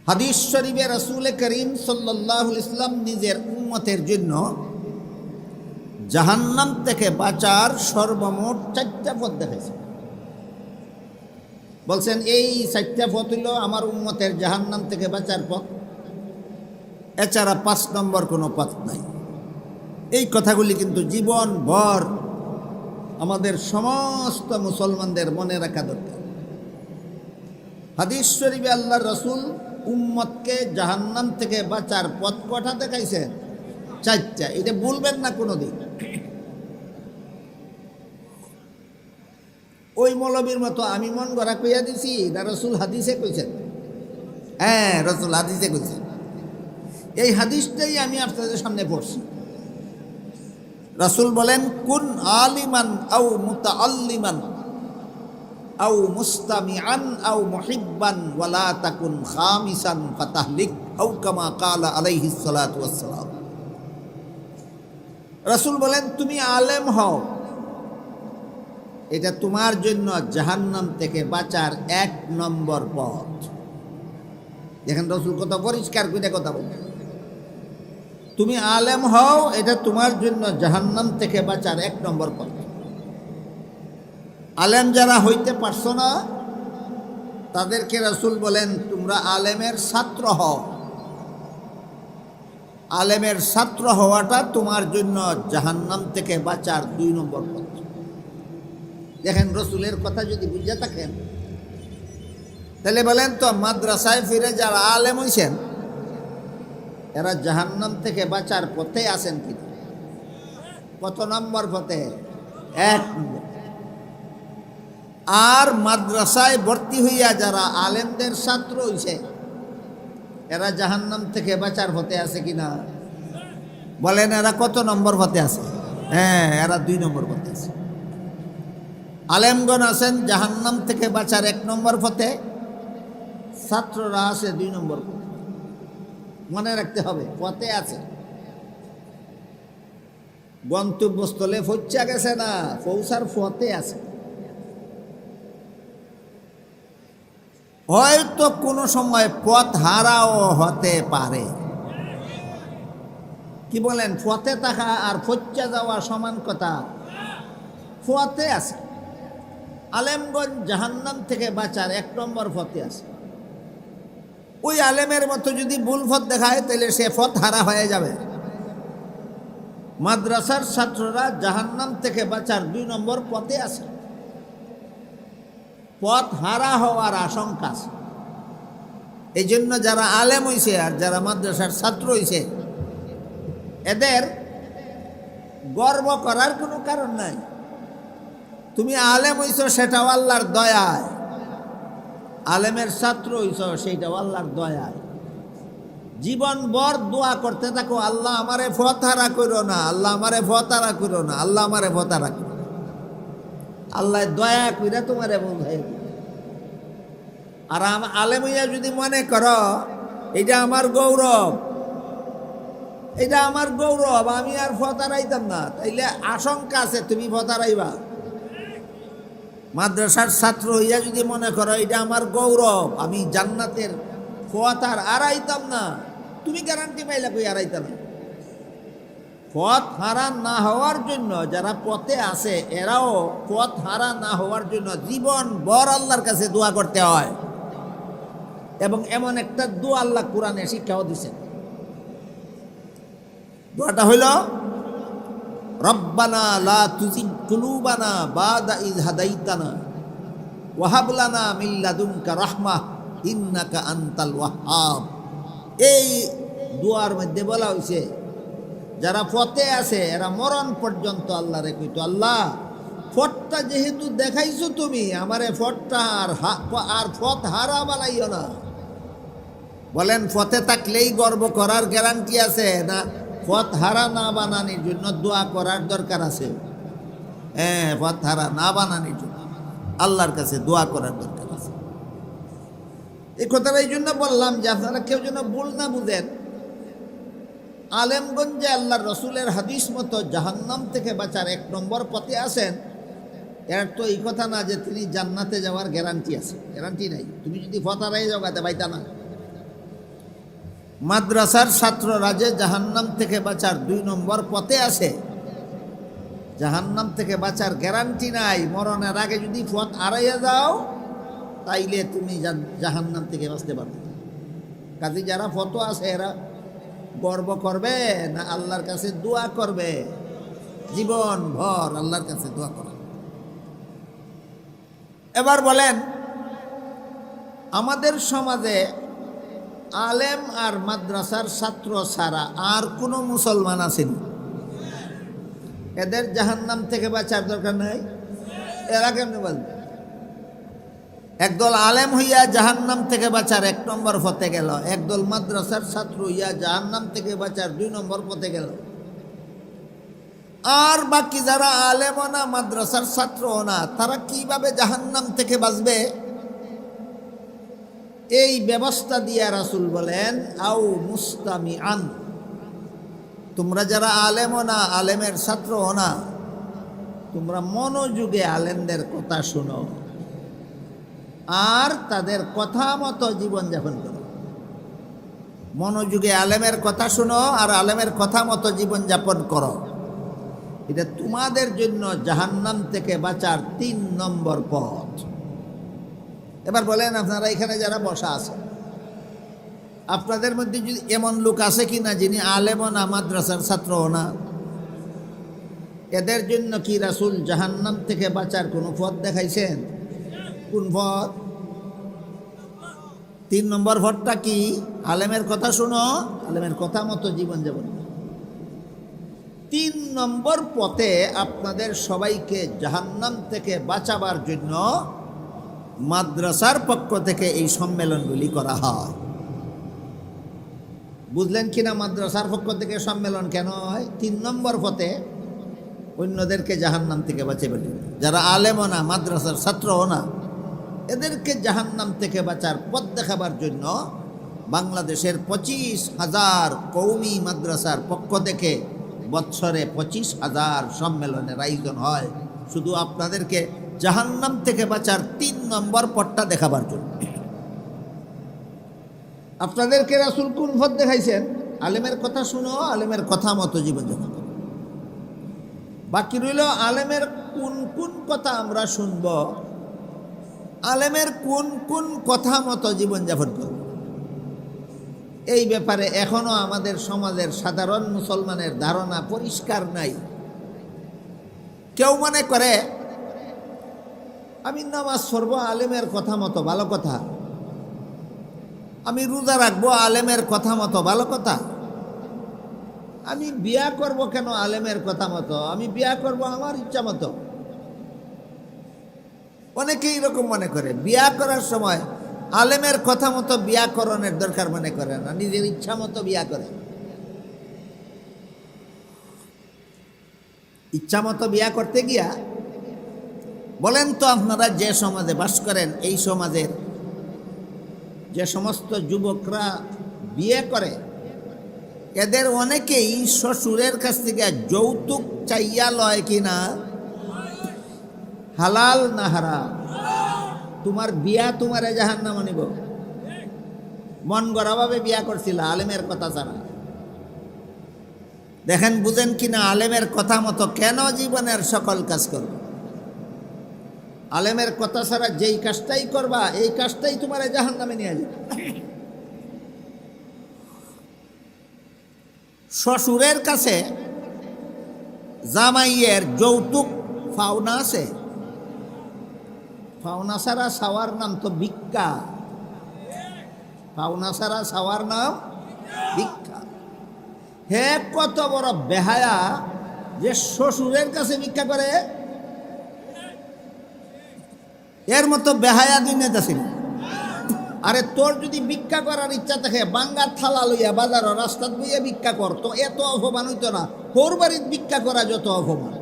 হাদিস শরীফে রাসূল করিম সাল্লাল্লাহু আলাইহি ওয়াসাল্লাম নিজের উম্মতের জন্য জাহান্নাম থেকে বাঁচার সর্বমোট 4টা পথ দেখাইছেন। বলছেন এই 4টা পথ হইল আমার উম্মতের জাহান্নাম থেকে বাঁচার পথ, এছাড়া 5 নম্বর কোনো পথ নাই। এই কথাগুলি কিন্তু জীবনভর আমাদের সমস্ত মুসলমানদের মনে রাখা দরকার। হাদিস শরীফে আল্লাহর রাসূল উম্মতকে জাহান্নাম থেকে বাঁচার পথ কটা দেখাইছেন? 4টা। এটা বলবেন না কোনোদিন। ওই মৌলবীর মতো আমি মন গড়া কইয়া দিছি না রাসূল হাদিসে কইছেন? হ্যাঁ, রাসূল হাদিসে কইছেন। এই হাদিসটাই আমি আপনাদের সামনে পড়ছি। রাসূল বলেন, কুন আলিমান আও মুতাআল্লিমান আও মুস্তামিআন আও মুহিব্বান ওয়ালা তাকুন খামিসান ফাতাহলিক আও কামা ক্বালা আলাইহিস সালাতু ওয়াস সালাম। রাসূল বলেন, তুমি আলেম হও, এটা তোমার জন্য জাহান্নাম থেকে বাঁচার 1 নম্বর পথ। দেখেন রাসূল কত পরিষ্কার করে কথা বলেন। তুমি আলেম হও, এটা তোমার জন্য জাহান্নাম থেকে বাঁচার 1 নম্বর পথ। আলেম যারা হইতে পারছো না তাদেরকে রাসূল বলেন, তোমরা আলেমের ছাত্র হও। আলেমের ছাত্র হওয়াটা তোমার জন্য জাহান্নাম থেকে বাঁচার 2 নম্বর পথ। দেখেন রসুলের কথা যদি বুঝে থাকেন তাহলে বলেন তো, মাদ্রাসায় ফিরে যারা আলেম হইছেন এরা জাহান্নাম থেকে বাঁচার পথে আছেন কি? কত নম্বর পথে? 1 নম্বর। আর মাদ্রাসায় ভর্তি হইয়া যারা আলেমদের ছাত্র হইছে এরা জাহান্নাম থেকে বাঁচার পথে আছে কিনা? বলেন এরা কত নম্বর পথে আছে? হ্যাঁ, এরা 2 নম্বর পথে আছে। আলেমগণ আছেন জাহান্নাম থেকে বাঁচার 1 নম্বর পথে, ছাত্ররা আছে 2 নম্বর পথে। মনে রাখতে হবে, পথে আছে। গন্তব্যস্থলে পৌঁছা গেছে না, পৌঁছার পথে আছে। হয়তো কোনো সময় পথ হারাও হতে পারে। কি বলেন? পথে থাকা আর পৌঁছা যাওয়া সমান কথা। পথে আছে। আলেমগঞ্জ জাহান্নাম থেকে বাঁচার 1 নম্বর পথে আছে। ওই আলেমের মতো যদি ভুল পথ দেখায় তাহলে সে পথ হারা হয়ে যাবে। মাদ্রাসার ছাত্ররা জাহান্নাম থেকে বাঁচার 2 নম্বর পথে আছে। পথ হারা হওয়ার আশঙ্কা আছে। এই জন্য যারা আলেম হইছে আর যারা মাদ্রাসার ছাত্র হইছে এদের গর্ব করার কোনো কারণ নাই। তুমি আলেম হইছ সেটাও আল্লাহর দয়ায়, আলেমের ছাত্র হইছ সেইটাও আল্লাহর দয়ায়। জীবনভর দোয়া করতে থাকো, আল্লাহ আমারে পথ হারা করো না, আল্লাহ আমারে পথ হারা করো না, আল্লাহ আমারে পথ হারা করো। আল্লাহ দয়া কইরা তোমারে বোঝাই। আর আলেম হইয়া যদি মনে করো এটা আমার গৌরব, এটা আমার গৌরব, আমি আর পথ হারাইতাম না, তাইলে আশঙ্কা আছে তুমি পথ হারাইবা। মাদ্রাসার ছাত্র হইয়া যদি মনে করো এটা আমার গৌরব, আমি জান্নাতের পথ আর হারাইতাম না, তুমি গ্যারান্টি পাইলে কই হারাইতাম না। পথ হারা না হওয়ার জন্য যারা পথে আছে এরাও পথ হারা না হওয়ার জন্য জীবন ভর আল্লাহর কাছে দোয়া করতে হয়। এবং এমন একটা দোয়া আল্লাহ কোরআনে শিক্ষাও দিয়েছেন। দোয়াটা হইল, রব্বানা লা তুজিগ কুলুবানা বাদা ইয হাদাইতানা ওয়া হাব লানা মিন লাদুনকা রাহমাহ ইন্নাকা আনতাল ওয়াহ্হাব। এই দোয়ার মধ্যে বলা হয়েছে যারা পথে আছে এরা মরণ পর্যন্ত আল্লাহরে কইতো, আল্লাহ পথটা যেহেতু দেখাইছো তুমি, আমারে পথটা আর পথ হারা বানাইও না। বলেন পথে থাকলেই গর্ব করার গ্যারান্টি আছে না পথ হারা না বানানোর জন্য দোয়া করার দরকার আছে? হ্যাঁ, পথ হারা না বানানোর জন্য আল্লাহর কাছে দোয়া করার দরকার আছে। এই কথাটা এই জন্য বললাম যে আপনারা কেউ যেন ভুল না বুঝেন। আলেমগঞ্জে আল্লাহর রসুলের হাদিস মতো জাহান্নাম থেকে বাঁচার 1 নম্বর পথে আছেন, এর তো এই কথা না যে তিনি জান্নাতে যাওয়ার গ্যারান্টি আছে। গ্যারান্টি নাই। তুমি যদি পথ হারাই যাও গাতে পাইতা না। মাদ্রাসার ছাত্ররা যে জাহান্নাম থেকে বাঁচার 2 নম্বর পথে আছে, জাহান্নাম থেকে বাঁচার গ্যারান্টি নাই। মরণের আগে যদি পথ হারাইয়া যাও তাইলে তুমি জাহান্নাম থেকে বাঁচতে পারবে। কাজে যারা ফতোয়া আছে এরা গর্ব করবে না আল্লাহর কাছে দোয়া করবে? জীবন ভর আল্লাহর কাছে দোয়া করবে। এবার বলেন, আমাদের সমাজে আলেম আর মাদ্রাসার ছাত্র ছাড়া আর কোনো মুসলমান আছেন? এদের জাহান্নাম থেকে বাঁচার দরকার নাই? এরা কেমনে বলবে? একদল আলেম হইয়া জাহান্নাম থেকে বাঁচার 1 নম্বর পথে গেল, একদল মাদ্রাসার ছাত্র হইয়া জাহান্নাম থেকে বাঁচার 2 নম্বর পথে গেল। আর বাকি যারা আলেমও না মাদ্রাসার ছাত্রও না, তারা কিভাবে জাহান্নাম থেকে বাঁচবে? এই ব্যবস্থা দিয়া রাসূল বলেন, আও মুস্তামিআন, তোমরা যারা আলেমও না আলেমের ছাত্রও না, তোমরা মনোযোগে আলেমদের কথা শোনো আর তাদের কথা মতো জীবনযাপন করো। মনোযোগে আলেমের কথা শোনো আর আলেমের কথা মতো জীবনযাপন করো। এটা তোমাদের জন্য জাহান্নাম থেকে বাঁচার 3 নম্বর পথ। এবার বলেন, আপনারা এখানে যারা বসা আছেন, আপনাদের মধ্যে যদি এমন লোক আছে কিনা যিনি আলেমও না মাদ্রাসার ছাত্রও না? এদের জন্য কি রাসূল জাহান্নাম থেকে বাঁচার কোনো পথ দেখাইছেন? কোন পথ? 3 নম্বর পথটা কি? আলেমের কথা শুনো, আলেমের কথা মতো জীবনযাপন। 3 নম্বর পথে আপনাদের সবাইকে জাহান্নাম থেকে বাঁচাবার জন্য মাদ্রাসার পক্ষ থেকে এই সম্মেলনগুলি করা হয়। বুঝলেন কিনা? মাদ্রাসার পক্ষ থেকে সম্মেলন কেন হয়? 3 নম্বর পথে অন্যদেরকে জাহান্নাম থেকে বাঁচাবার জন্য। যারা আলেমও না মাদ্রাসার ছাত্রও না, এদেরকে জাহান্নাম থেকে বাঁচার পথ দেখাবার জন্য বাংলাদেশের 25,000 কওমি মাদ্রাসার পক্ষ থেকে বৎসরে 25,000 সম্মেলনের আয়োজন হয়, শুধু আপনাদেরকে জাহান্নাম থেকে বাঁচার 3 নম্বর পথটা দেখাবার জন্য। আপনাদেরকে রাসূল কোন পথ দেখাইছেন? আলেমের কথা শুনো, আলেমের কথা মতো জীবনযাপন করো। বাকি রইল আলেমের কোন কোন কথা আমরা শুনব, আলেমের কোন কোন কথা মতো জীবনযাপন করব। এই ব্যাপারে এখনো আমাদের সমাজের সাধারণ মুসলমানের ধারণা পরিষ্কার নাই। কেউ মনে করে আমি নামাজ পড়ব আলেমের কথা মতো, ভালো কথা। আমি রোজা রাখবো আলেমের কথা মতো, ভালো কথা। আমি বিয়া করব কেন আলেমের কথা মতো? আমি বিয়া করব আমার ইচ্ছা মতো। অনেকেই এরকম মনে করে। বিয়া করার সময় আলেমের কথা মতো বিয়াকরণের দরকার মনে করে না, নিজের ইচ্ছা মতো বিয়া করে। ইচ্ছা মতো বিয়া করতে গিয়া বলেন তো, আপনারা যে সমাজে বাস করেন, এই সমাজের যে সমস্ত যুবকরা বিয়ে করে, এদের অনেকেই শ্বশুরের কাছ থেকে যৌতুক চাইয়া লয় কিনা? হালাল না হারাম? তোমার বিয়া তোমারে জাহান্নামে নিব। মন গড়াভাবে বিয়া করছিল আলেমের কথা ছাড়া। দেখেন, বুঝেন কিনা আলেমের কথা মতো কেন জীবনের সকল কাজ করবে? আলেমের কথা ছাড়া যেই কাজটাই করবা, এই কাজটাই তোমারে জাহান্নামে নিয়ে যাবে। শ্বশুরের কাছে জামাইয়ের যৌতুক পাওনা আছে। পাওনা ছাড়া সাওয়ার নাম তো ভিক্ষা। পাওনা ছাড়া সাওয়ার নাম ভিক্ষা। হে কত বড় বেহায়া যে শ্বশুরের কাছে ভিক্ষা করে! এর মতো বেহায়া দুনিয়াতে ছিল। আরে তোর যদি ভিক্ষা করার ইচ্ছা থাকে, বাঙ্গার থালা লইয়া বাজার রাস্তাত বইয়া ভিক্ষা কর, তো এত অপমান হইতো না। তোর বাড়ির ভিক্ষা করা যত অপমান।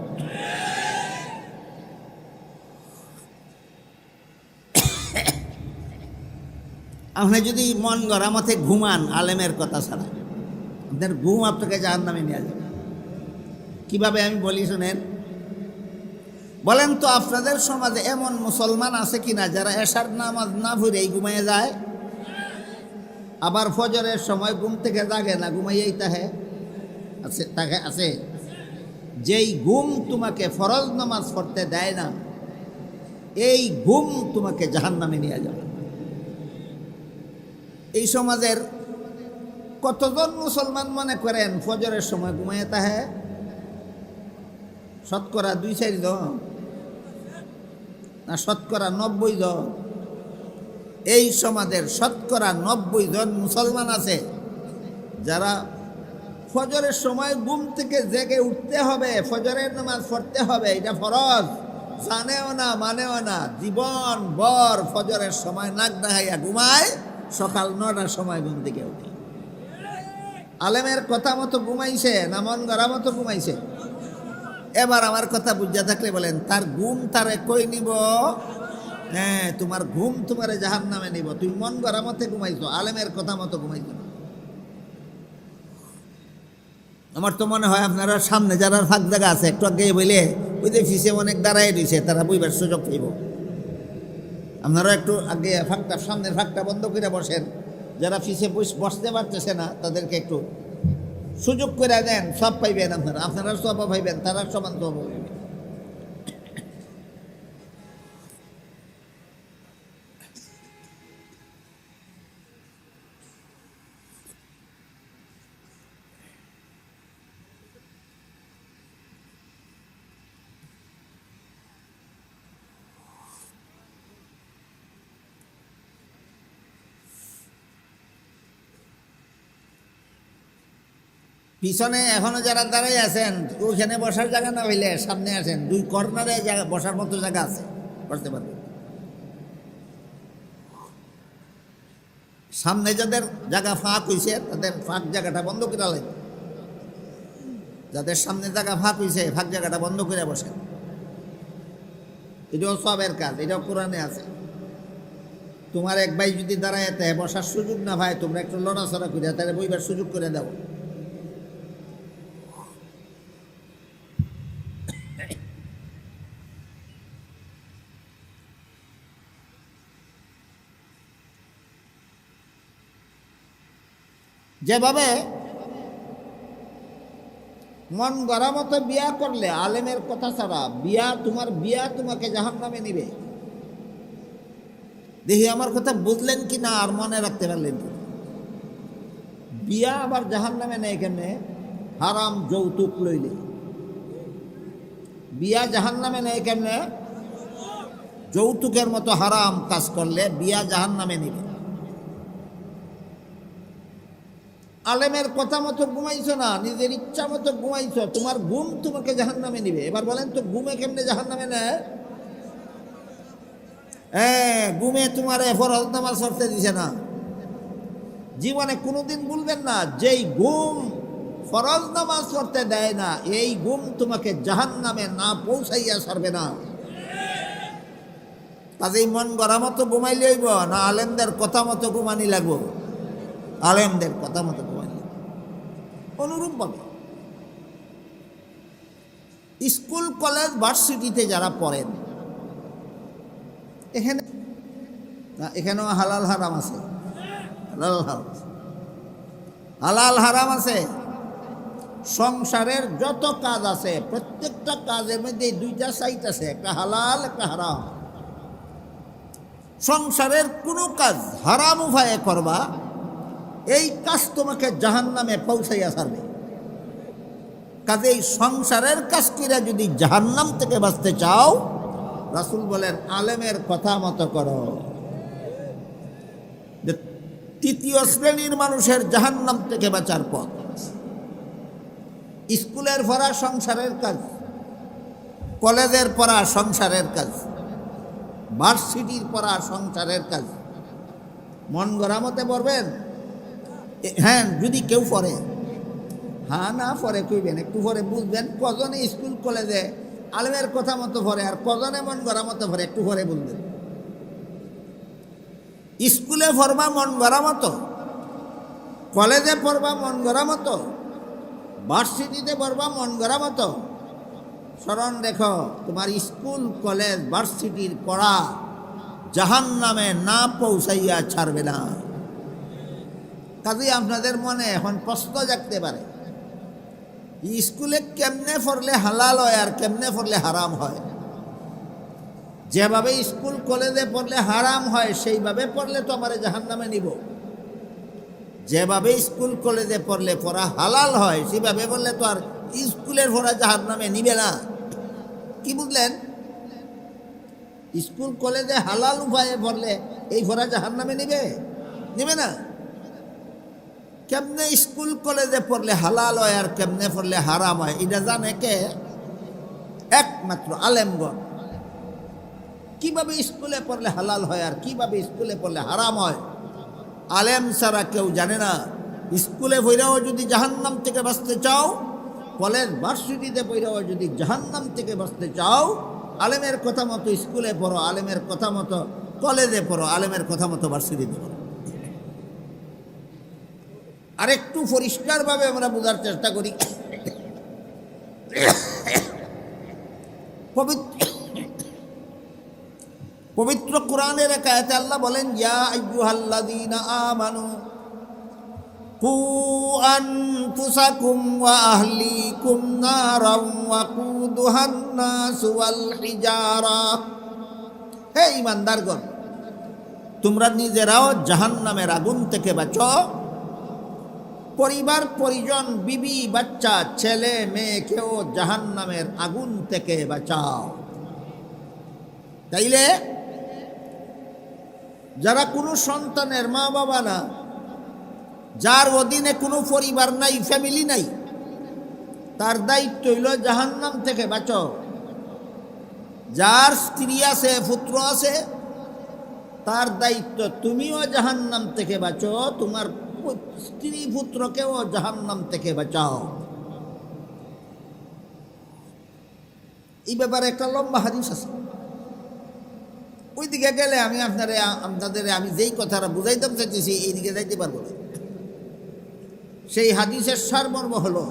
আপনি যদি মন গড়া মতে ঘুমান আলেমের কথা ছাড়া, আপনার ঘুম আপনাকে জাহান্নামে নিয়ে যাবে। কিভাবে আমি বলি শুনেন। বলেন তো, আপনাদের সমাজে এমন মুসলমান আছে কিনা যারা এশার নামাজ না পড়েই ঘুমাইয়ে যায়? আবার ফজরের সময় ঘুম থেকে জাগে না, ঘুমাইয়েই তাহে আছে। তাকে আছে। যেই ঘুম তোমাকে ফরজ নামাজ পড়তে দেয় না, এই ঘুম তোমাকে জাহান্নামে নিয়ে যাবে। এই সমাজের কতজন মুসলমান মনে করেন ফজরের সময় ঘুমাইয়া তাহে? শতকরা 2-4 জন না শতকরা 90 জন? এই সমাজের শতকরা 90 জন মুসলমান আছে যারা ফজরের সময় ঘুম থেকে জেগে উঠতে হবে, ফজরের নামাজ পড়তে হবে, এটা ফরজ, জানেও না মানেও না, জীবন ভর ফজরের সময় নাক ডাকাইয়া ঘুমায়, সকাল 9টার সময় ঘুম থেকে উঠে। আলেমের কথা মতো ঘুমাইছে না মন গড়া মতো ঘুমাইছে? এবার আমার কথা বুঝা থাকলে বলেন, তার ঘুম তারে কই নিব? হ্যাঁ, তোমার ঘুম তোমারে জাহান্নামে নিব। তুমি মন গড়া মতে ঘুমাইছো, আলেমের কথা মতো ঘুমাইছো না। আমার তো মনে হয় আপনারা সামনে যারা ফাঁক জায়গা আছে একটু আগে বলে ওই যে ফিসে অনেক দাঁড়াই দিয়েছে, তারা বইবার সুযোগ পাইব। আপনারা একটু আগে ফাঁকটা, সামনের ফাঁকটা বন্ধ করে বসেন। যারা ফিসে বসতে পারতেছে না তাদেরকে একটু সুযোগ করে দেন, সব পাইবেন আপনারা। আপনারা সব পাইবেন, তারা সমান সব পাইবেন। পিছনে এখনো যারা দাঁড়াই আছেন, ওইখানে বসার জায়গা না হইলে সামনে আসেন, 2 কর্নারে জায়গা বসার মতো জায়গা আছে, বসতে পারবেন। সামনে যাদের জায়গা ফাঁক হইছে তাদের ফাঁক জায়গাটা বন্ধ করে লাগবে। যাদের সামনে জায়গা ফাঁক হইছে ফাঁক জায়গাটা বন্ধ করে বসেন। এটাও সবের কাজ, এটাও কোরআনে আছে। তোমার এক ভাই যদি দাঁড়ায় বসার সুযোগ না ভাই, তোমরা একটু লড়াচড়া করে তাহলে বইবার সুযোগ করে দাও। যেভাবে মন গড়া মতো বিয়া করলে আলেমের কথা ছাড়া তোমার বিয়া তোমাকে জাহান্নামে নিবে। দেখি আমার কথা বুঝলেন কি না আর মনে রাখতে পারলেন কি? বিয়া আবার জাহান্নামে নেই কেমনে? হারাম যৌতুক লইলে। বিয়া জাহান্নামে নেই কেমনে? যৌতুকের মতো হারাম কাজ করলে বিয়া জাহান্নামে নিবে। আলেমের কথা মতো ঘুমাইছো না, নিজের ইচ্ছা মতো ঘুমাইছো, তোমার ঘুম তোমাকে জাহান্নামে নিবে। এবার বলেন তো ঘুমে কেমনে জাহান্নামে নেয়? হ্যাঁ, ঘুমে তোমার ফরজ নামাজ পড়তে দিছে না। জীবনে কোনোদিন বলবেন না যেই ঘুম ফরজ নামাজ পড়তে দেয় না, এই ঘুম তোমাকে জাহান্নামে না পৌঁছাইয়া ছাড়বে না। কাজেই মন গড়া মতো ঘুমাইলে হইব না আলেমদের কথা মতো ঘুমানি লাগবো? আলেমদের কথা মতো ঘুমাইলে। অনুরূপভাবে স্কুল কলেজ ভার্সিটিতে যারা পড়েন, এখানেও হালাল হারাম আছে। হালাল হারাম আছে। সংসারের যত কাজ আছে প্রত্যেকটা কাজের মধ্যে 2টা সাইড আছে, একটা হালাল একটা হারাম। সংসারের কোনো কাজ হারাম উপায়ে করবা, এই কাজ তোমাকে জাহান্নামে পৌঁছাইয়া ছাড়বে। কাজেই সংসারের কাজ করে যদি জাহান্নাম থেকে বাঁচতে চাও, রাসূল বলেন আলেমের কথা মতো করো। 3য় শ্রেণীর মানুষের জাহান্নাম থেকে বাঁচার পথ। স্কুলের পড়া সংসারের কাজ, কলেজের পড়া সংসারের কাজ, ভার্সিটির পড়া সংসারের কাজ। মন গড়া মতে পড়বেন। হ্যাঁ, যদি কেউ পড়ে, হ্যাঁ না পড়ে কইবেন, একটু পরে বুঝবেন কজনে স্কুল কলেজে আলেমের কথা মতো পড়ে আর কজনে মন গড়া মতো পড়ে, একটু পরে বুঝবেন। স্কুলে পড়বা মন গড়া মতো, কলেজে পড়বা মন গড়া মতো, ভার্সিটিতে পড়বা মন গড়া মতো। স্মরণ রেখো, তোমার স্কুল কলেজ ভার্সিটির পড়া জাহান্নামে না পৌঁছাইয়া ছাড়বে না। কাজেই আপনাদের মনে এখন প্রশ্ন জাগতে পারে, স্কুলে কেমনে পড়লে হালাল হয় আর কেমনে পড়লে হারাম হয়? যেভাবে স্কুল কলেজে পড়লে হারাম হয় সেইভাবে পড়লে তো আমার জাহান্নামে নিব। যেভাবে স্কুল কলেজে পড়লে পড়া হালাল হয় সেভাবে বললে তো আর স্কুলের পড়া জাহান্নামে নিবে না। কি বুঝলেন? স্কুল কলেজে হালাল উপায়ে পড়লে এই পড়া জাহান্নামে নিবে না। কেমনে স্কুল কলেজে পড়লে হালাল হয় আর কেমনে পড়লে হারাম হয় এটা জানে কে? একমাত্র আলেমগণ। কিভাবে স্কুলে পড়লে হালাল হয় আর কিভাবে স্কুলে পড়লে হারাম হয় আলেম ছাড়া কেউ জানে না। স্কুলে পড়াও যদি জাহান্নাম থেকে বাঁচতে চাও, কলেজ ভার্সিটিতে পড়াও যদি জাহান্নাম থেকে বাঁচতে চাও, আলেমের কথা মতো স্কুলে পড়ো, আলেমের কথা মতো কলেজে পড়ো, আলেমের কথা মতো ভার্সিটিতে পড়ো। আরেকটু পরিষ্কারভাবে আমরা বোঝার চেষ্টা করি। পবিত্র কোরআনের এক আয়াতে আল্লাহ বলেন, ইয়া আইয়ুহাল্লাযীনা আমানু কু আনফুসাকুম ওয়া আহলিকুম নারাও ওয়াকুদুহান নাসু ওয়াল হিজারা। হে ঈমানদারগণ, তোমরা নিজেরাও জাহান্নামের আগুন থেকে বাঁচো, পরিবার পরিজন বিবি বাচ্চা ছেলে মেয়েকেও জাহান্নামের আগুন থেকে বাঁচাও। তাইলে যারা কোনো সন্তানের মা বাবা না, যার অধীনে কোনো পরিবার নাই, ফ্যামিলি নাই, তার দায়িত্ব হইল জাহান্নাম থেকে বাঁচো। যার স্ত্রী আছে, পুত্র আছে, তার দায়িত্ব তুমিও জাহান্নাম থেকে বাঁচো, তোমার স্ত্রী পুত্রকেও জাহান্নাম থেকে বাঁচাও। এই ব্যাপারে একটা লম্বা হাদিস আছে, ওইদিকে গেলে আমি আপনাদের আমি যেই কথাটা বুঝাইতে চাইতেছি এইদিকে যাইতে পারবো না। সেই হাদিসের সারমর্ম হলো,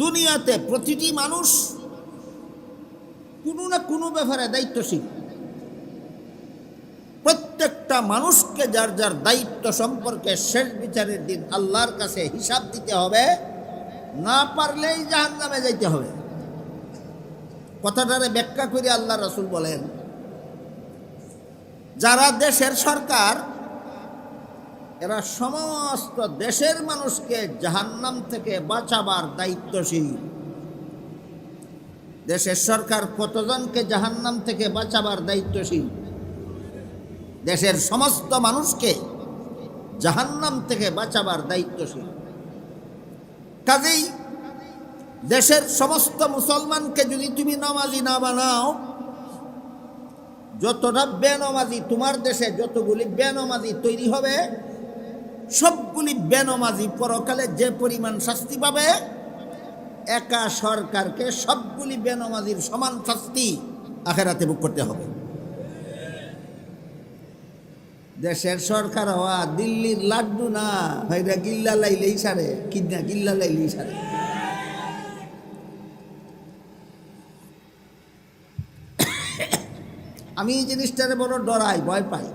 দুনিয়াতে প্রতিটি মানুষ কোনো না কোনো ব্যাপারে দায়িত্বশীল। প্রত্যেকটা মানুষকে যার যার দায়িত্ব সম্পর্কে শেষ বিচারের দিন আল্লাহর কাছে হিসাব দিতে হবে, না পারলেই জাহান্নামে যাইতে হবে। কথাটারে ব্যাখ্যা করে আল্লাহ রাসূল বলেন, যারা দেশের সরকার, এরা সমস্ত দেশের মানুষকে জাহান্নাম থেকে বাঁচাবার দায়িত্বশীল। দেশের সরকার কতজনকে জাহান্নাম থেকে বাঁচাবার দায়িত্বশীল? দেশের সমস্ত মানুষকে জাহান্নাম থেকে বাঁচাবার দায়িত্বশীল। কাজেই দেশের সমস্ত মুসলমানকে যদি তুমি নামাজি না বানাও, যতটা বেনমাজি তোমার দেশে যতগুলি বেনমাজি তৈরি হবে, সবগুলি বেনমাজি পরকালে যে পরিমাণ শাস্তি পাবে, একা সরকারকে সবগুলি বেনমাজির সমান শাস্তি আখেরাতে ভোগ করতে হবে। দেশের সরকার হওয়া দিল্লির লাড্ডু না, ভাইরা গিল্লা লাইলেই সারে, কিনা গিল্লা লাইলেই সারে। আমি এই জিনিসটারে বড় ডরাই, ভয় পাই।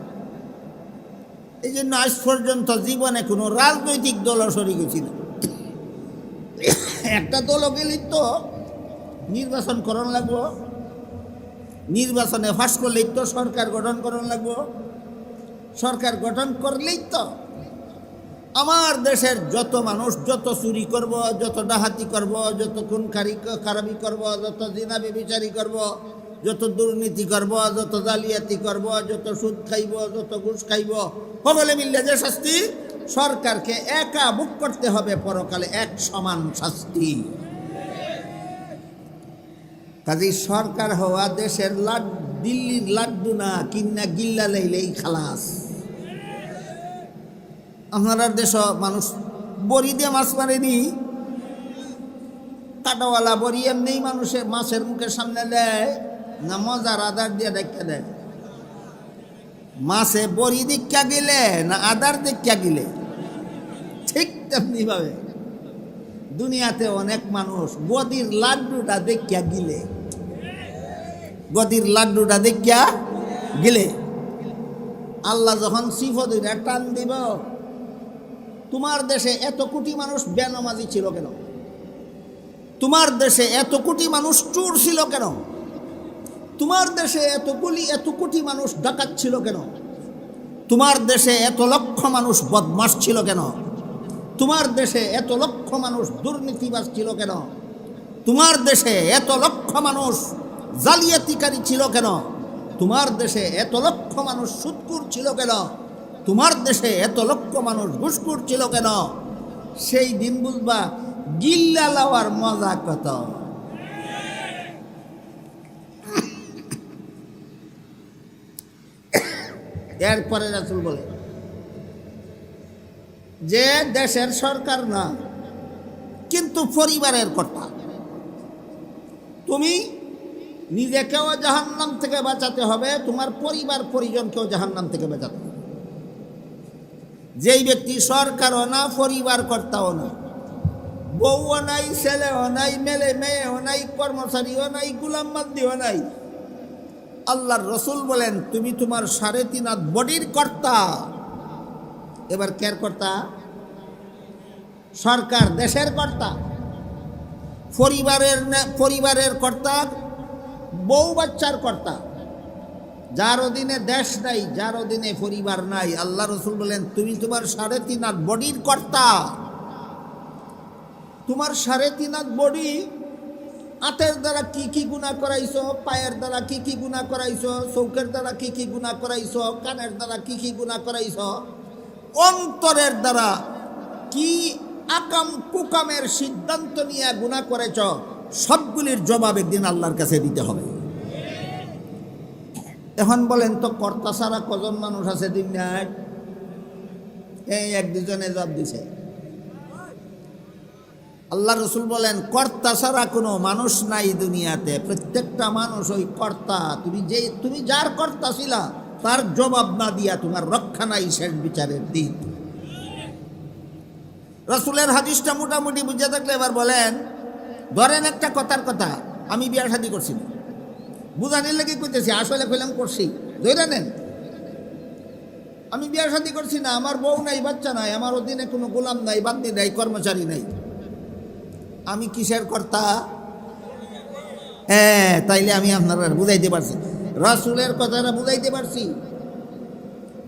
এই জন্য আজ পর্যন্ত জীবনে কোনো রাজনৈতিক দলও শরিক হয়েছি না। একটা দলও গেলেই তো নির্বাচন করণ লাগবো, নির্বাচনে ফাঁস করলেই তো সরকার গঠন করণ লাগবো, সরকার গঠন করলেই তো আমার দেশের যত মানুষ যত চুরি করব, যত ডাহাতি করব, যত খুন খারাপি করব, যত জিনা ব্যভিচারী করব, যত দুর্নীতি করব, যত জালিয়াতি করব, যত সুদ খাইব, যত ঘুষ খাইব, সকলে মিললে যে শাস্তি সরকারকে একা ভোগ করতে হবে পরকালে, এক সমান শাস্তি। কাজেই সরকার হওয়া দেশের দিল্লির লাড্ডু না, কিন্না গিল্লা লাইলেই খালাস। আপনার দেশ মানুষ বড়ি দিয়ে মাছ মারেনি, কাটাওয়ালা বড়ি এমনি মানুষের মাছের মুখের সামনে দেয় না, মজার আদার দিয়ে দেখা দেয়? মাছে বড়ি দেখা গেলে না আদার দেখা গেলে? ঠিক তেমনি ভাবে দুনিয়াতে অনেক মানুষ গদির লাড্ডুটা দেখিয়া গিলে, গদির লাড্ডুটা দেখিয়া গিলে। আল্লাহ যখন সিফদুরা টান দিব, তোমার দেশে এত কোটি মানুষ বেনামাজি ছিল কেন? তোমার দেশে এত কোটি মানুষ চোর ছিল কেন? তোমার দেশে এত কোটি মানুষ ডাকাত ছিল কেন? তোমার দেশে এত লক্ষ মানুষ বদমাশ ছিল কেন? তোমার দেশে এত লক্ষ মানুষ দুর্নীতিবাজ ছিল কেন? তোমার দেশে এত লক্ষ মানুষ জালিয়াতিকারী ছিল কেন? তোমার দেশে এত লক্ষ মানুষ সুদখোর ছিল কেন? তোমার দেশে এত লক্ষ মানুষ ঘুষখোর ছিল কেন? সেই দিন বুঝবা গিল্লা লাওয়ার মজা কত। এরপরে রাসূল বলে যে দেশের সরকার না, কিন্তু পরিবারের কর্তা। তুমি নিজেকেও জাহান্নাম থেকে বাঁচাতে হবে, তোমার পরিবার পরিজনকেও জাহান্নাম থেকে বাঁচাতে হবে। যেই ব্যক্তি সরকারও না, পরিবার কর্তাও না, বউও নাই, ছেলেও নাই, মেয়েও নাই, কর্মচারীও নাই, গুলাম বান্দিও নাই, আল্লাহর রসুল বলেন তুমি তোমার 3.5 হাত বডির কর্তা। এবার কের কর্তা? সরকার, দেশের কর্তা, পরিবারের কর্তা, বউ বাচ্চার কর্তা। যার অধীনে দেশ নাই, যার অধীনে পরিবার নাই, আল্লাহ রসুল বলেন তুমি তোমার 3.5 হাত বডির কর্তা। তোমার 3.5 হাত বডি, হাতের দ্বারা কি কি গুনাহ করাইছো, পায়ের দ্বারা কি কি গুনাহ করাইছো, চোখের দ্বারা কি কি গুনাহ করাইছো, কানের দ্বারা কি কি গুনাহ করাইছো, অন্তরের দ্বারা কি আকাম কুকামের সিদ্ধান্ত নিয়ে গুনাহ করেছ, সবগুলির জবাব একদিন আল্লাহর কাছে দিতে হবে। এখন বলেন তো কর্তা ছাড়া কজন মানুষ আছে দুনিয়ায়? এই 1-2 জবাব দিছে। আল্লাহ রসুল বলেন কর্তা ছাড়া কোনো মানুষ নাই দুনিয়াতে, প্রত্যেকটা মানুষ ওই কর্তা। তুমি যার কর্তা ছিলা তার জবাব না দিয়া তোমার রক্ষা নাই শেষ বিচারের দিন। রসুলের হাদিসটা মোটামুটি বুঝে থাকলে এবার বলেন, ধরেন একটা কথার কথা, আমি বিয়া শাদী করছি, বুঝানির লেগে কইতেছি, আসলে কইলাম করছি, ধরে নেন। আমি বিয়া শাদী করছি না, আমার বউ নাই, বাচ্চা নাই, আমার অধীনে কোনো গোলাম নাই, বান্দি নাই, কর্মচারী নাই, আমি কিসের কর্তা? হ্যাঁ, তাইলে আমি আপনারা বুঝাইতে পারছি, রাসূলের কথাটা বুঝাইতে পারছি।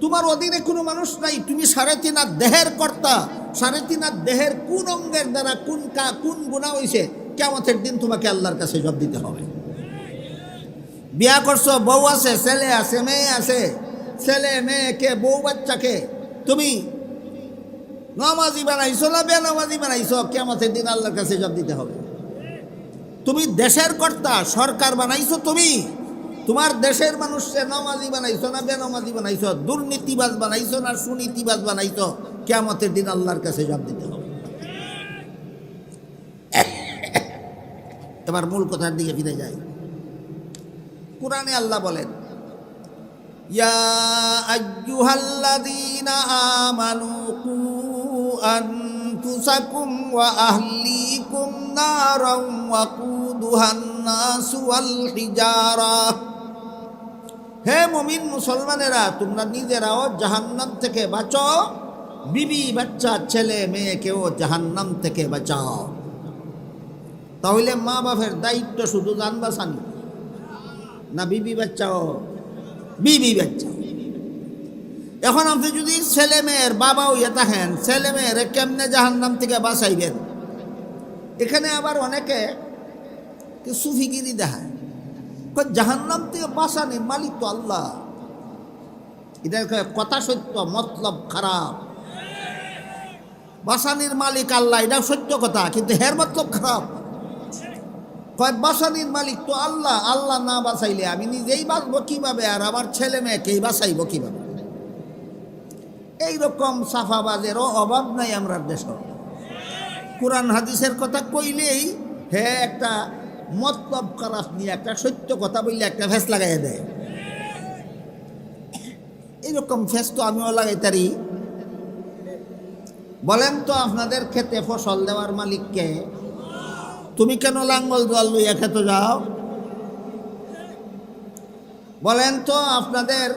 তোমার অধীনে কোনো মানুষ নাই, তুমি 3.5 হাত দেহের কর্তা। 3.5 হাত দেহের কোন অঙ্গের দ্বারা কোন গুনাহ হইছে, কিয়ামতের দিন তোমাকে আল্লাহর কাছে জবাব দিতে হবে। বিয়া করছো, বউ আছে, ছেলে আছে, মেয়ে আছে, ছেলে মেয়েকে, বউ বাচ্চাকে তুমি নামাজি বানাইছো না বেনামাজি বানাইছো, কিয়ামতের দিন আল্লাহর কাছে জবাব দিতে হবে। তুমি দেশের কর্তা, সরকার বানাইছো তুমি, তোমার দেশের মানুষকে নামাজি বানাইছো না বেনামাজি বানাইছো, দুর্নীতিবাজ বানাইছো না সুনীতিবাজ বানাইছো, কিয়ামতের দিন আল্লাহর কাছে জবাব দিতে হবে। এবার মূল কথার দিকে ফিরে যাই। কুরআনে আল্লাহ বলেন, ইয়া আইয়ুহাল্লাযীনা আমানু কু আনফুসাকুম ওয়া আহলিকুম নারাও ওয়াকুদুহান নাসু ওয়াল হিজারা। হে মুমিন মুসলমানেরা, তোমরা নিজেরাও জাহান্নাম থেকে বাঁচো, বিবি বাচ্চা ছেলে মেয়েকেও জাহান্নাম থেকে বাঁচাও। তাহলে মা বাপের দায়িত্ব শুধু জান বাঁচানি না, বিবি বাচ্চাও, বিবি বাচ্চা। এখন আপনি যদি ছেলে মেয়ের বাবা হইয়া থাকেন, ছেলে মেয়ের কেমনে জাহান্নাম থেকে বাঁচাইবেন? এখানে আবার অনেকে সুফিগিরি দেখায়, জাহান্নাম থেকে বাঁচানোর মালিক তো আল্লাহ। এটা কথা সত্য, মতলব খারাপ। বাঁচানির মালিক আল্লাহ, এটা সত্য কথা, কিন্তু হের মতলব খারাপ। বাঁচানির মালিক তো আল্লাহ, আল্লাহ না বাঁচাইলে আমি নিজেই বাঁচবো কিভাবে, আর আমার ছেলে মেয়েকেই বাঁচাইব কিভাবে? এইরকম সাফাবাজেরও অভাব নাই আমরা দেশ। কোরআন হাদিসের কথা কইলেই হে একটা মতলব খারাপ নিয়ে একটা সত্য কথা বললে একটা ফেস লাগাইয়া দেয়। এইরকম ফেস তো আমিও লাগাইতারি। বলেন তো আপনাদের ক্ষেতে ফসল দেওয়ার মালিককে? তুমি কেন লাঙ্গল জল লইয়া খেতে যাও? বলেন তো আপনাদের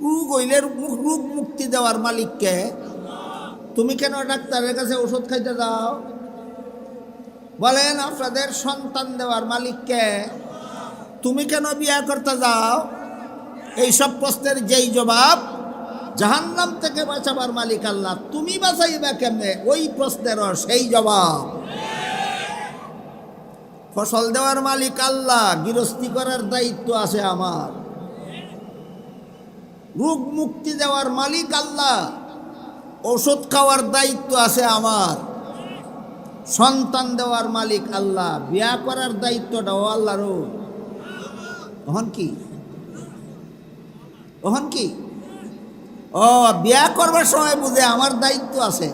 রোগ হইলে রোগ মুক্তি দেওয়ার মালিককে? তুমি কেন ডাক্তারের কাছে ওষুধ খাইতে যাও? বলেন আপনাদের সন্তান দেওয়ার মালিককে? তুমি কেন বিয়া করতে যাও? এই সব প্রশ্নের যেই জবাব জাহান্নাম থেকে বাঁচাবার মালিক আল্লাহ, তুমি বাঁচাইবা কেমনে, ওই প্রশ্নেরও সেই জবাব। ফসল দেওয়ার মালিক আল্লাহ, গৃহস্থী করার দায়িত্ব আছে আমার। রোগ মুক্তি দেওয়ার মালিক আল্লাহ, ওষুধ খাওয়ার দায়িত্ব আছে আমার। সন্তান দেওয়ার মালিক আল্লাহ, বিয়া করার দায়িত্বটাও আল্লাহরও। ওহন কি ও বিয়া করবার সময় বুঝে আমার দায়িত্ব আছে,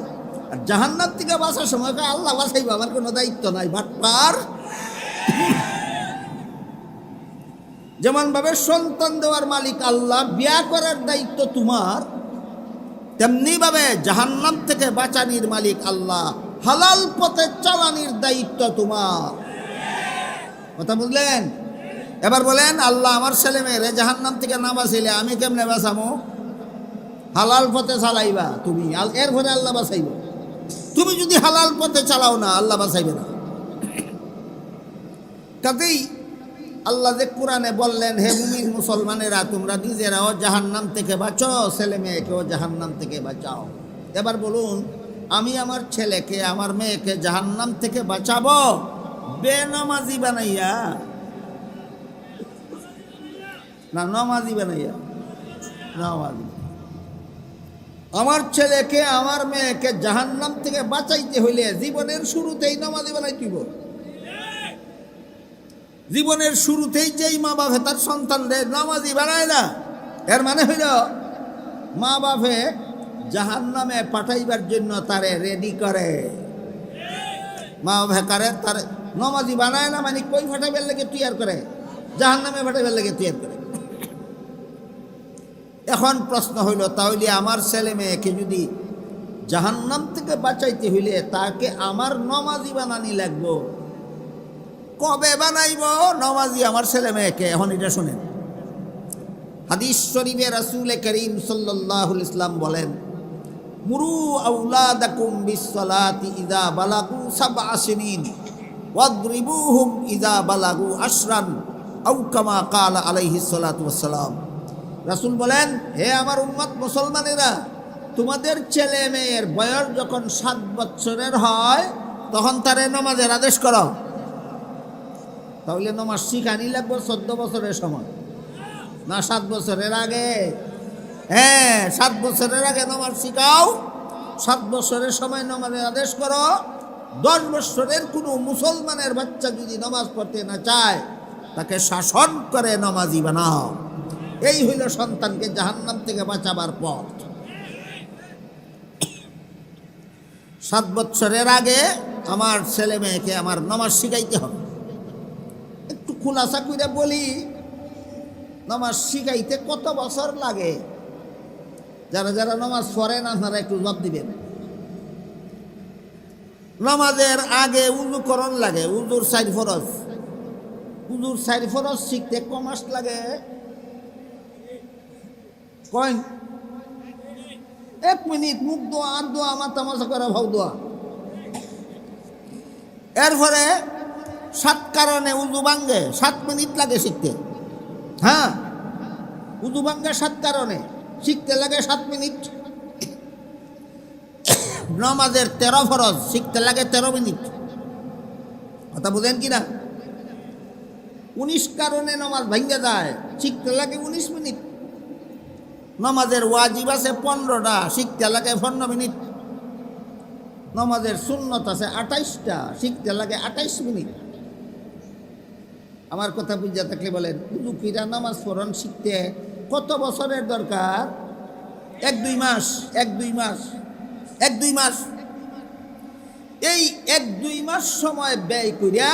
আর জাহান্নাম থেকে বাঁচার সময় আল্লাহ বাঁচাইবা, আমার কোনো দায়িত্ব নাই। বাটপার। যেমন ভাবে সন্তান দেওয়ার মালিক আল্লাহ, বিয়া করার দায়িত্ব তোমার, তেমনি ভাবে জাহান্নাম থেকে বাঁচানির মালিক আল্লাহ, হালাল পথে চালানির দায়িত্ব তোমার। কথা বুঝলেন? এবার বলেন, আল্লাহ আমার ছেলে মেয়েরে জাহান্নাম থেকে না বাঁচাইলে আমি কেমনে বাঁচামো? হালাল পথে চালাইবা তুমি, এর ঘরে আল্লাহ বাঁচাইব। তুমি যদি হালাল পথে চালাও না, আল্লাহ বাঁচাইবে না। কাজেই আল্লাহ যে কোরআনে বললেন, হে মুমিন মুসলমানেরা, তোমরা নিজেরাও জাহান্নাম থেকে বাঁচো, ছেলে মেয়েকেও জাহান্নাম থেকে বাঁচাও। এবার বলুন, আমি আমার ছেলেকে আমার মেয়েকে জাহান্নাম থেকে বাঁচাবো বেনামাজি বানাইয়া না নমাজি বানাইয়া? নমাজি। আমার ছেলেকে আমার মেয়েকে জাহান্নাম থেকে বাঁচাইতে হইলে জীবনের শুরুতেই নমাজি বানাইতে হইব। জীবনের শুরুতেই যেই মা বাপে তার সন্তানদের নামাজি বানায় না, এর মানে হইল মা বাপে জাহান্নামে পাঠাইবার জন্য তারে রেডি করে। মা বাপে কারে তার নামাজি বানায় না, মানে কই ফাটাইবার লেগে তৈয়ার করে, জাহান্নামে ফাটাইবার লেগে তৈয়ার করে। এখন প্রশ্ন হইল, তাহলে আমার ছেলে মেয়েকে যদি জাহান্নাম থেকে বাঁচাইতে হইলে তাকে আমার নমাজি বানানি লাগবো। কবে বানাইব নমাজি আমার ছেলে মেয়েকে? এখন এটা শুনেন। হাদিস শরীফে রাসূল করিম সাল্লাল্লাহু আলাইহি ওয়াসাল্লাম বলেন, মুরু আওলাদাকুম বিসসালাতি ইযা বালাগু সাবআ সিনিন ওয়াদরিবুহুম ইযা বালাগু আশরান আও কামা ক্বালা আলাইহিস সালাতু ওয়াসসালাম। রাসূল বলেন, হে আমার উম্মত মুসলমানেরা, তোমাদের ছেলে মেয়ের বয়স যখন 7 বছরের হয় তখন তারে নামাজের আদেশ করো। তাহলে নামাজ শিখানি লাগবে 14 বছরের সময়, না 7 বছরের আগে? হ্যাঁ, 7 বছরের আগে নামাজ শিখাও, 7 বছরের সময় নামাজের আদেশ করো। 10 বছরের কোনো মুসলমানের বাচ্চা যদি নামাজ পড়তে না চায়, তাকে শাসন করে নামাজি বানাও। এই হইল সন্তানকে জাহান্নাম থেকে বাঁচাবার পথ। 7 বছরের আগে আমার ছেলে মেয়েকে আমার নামাজ শিখাইতে হবে। একটু খুলাসা করে বলি, নামাজ শিখাইতে কত বছর লাগে? যারা যারা নামাজ পড়েন আপনারা একটু জবাব দিবেন। নামাজের আগে উযুকরণ লাগে, উযুর 4 ফরজ। উযুর 4 ফরজ শিখতে ক মাস লাগে? কয় 1 মিনিট। মুখ দোয়া, আর দোয়া, মাথা মাথা করা ভাও দোয়া। এরপরে 7 কারণে উযু ভাঙ্গে, 7 মিনিট লাগে শিখতে। হ্যাঁ, উযু ভাঙ্গে 7 কারণে, শিখতে লাগে 7 মিনিট। নামাজের 13 ফরজ, শিখতে লাগে 13 মিনিট। কথা বুঝেন কি না? 19 কারণে নামাজ ভাঙ্গে যায়, শিখতে লাগে 19 মিনিট। নামাজের ওয়াজিব আছে 15টা, শিখতে লাগে 15 মিনিট। নামাজের সুন্নত আছে 28টা, শিখতে লাগে 28 মিনিট। আমার কথা বুঝা থাকলে বলেন, উযু কিরা নামাজ পড়ন শিখতে কত বছরের দরকার? 1-2 মাস। 1-2 মাস। 1-2 মাস। এই 1-2 মাস সময় ব্যয় করিয়া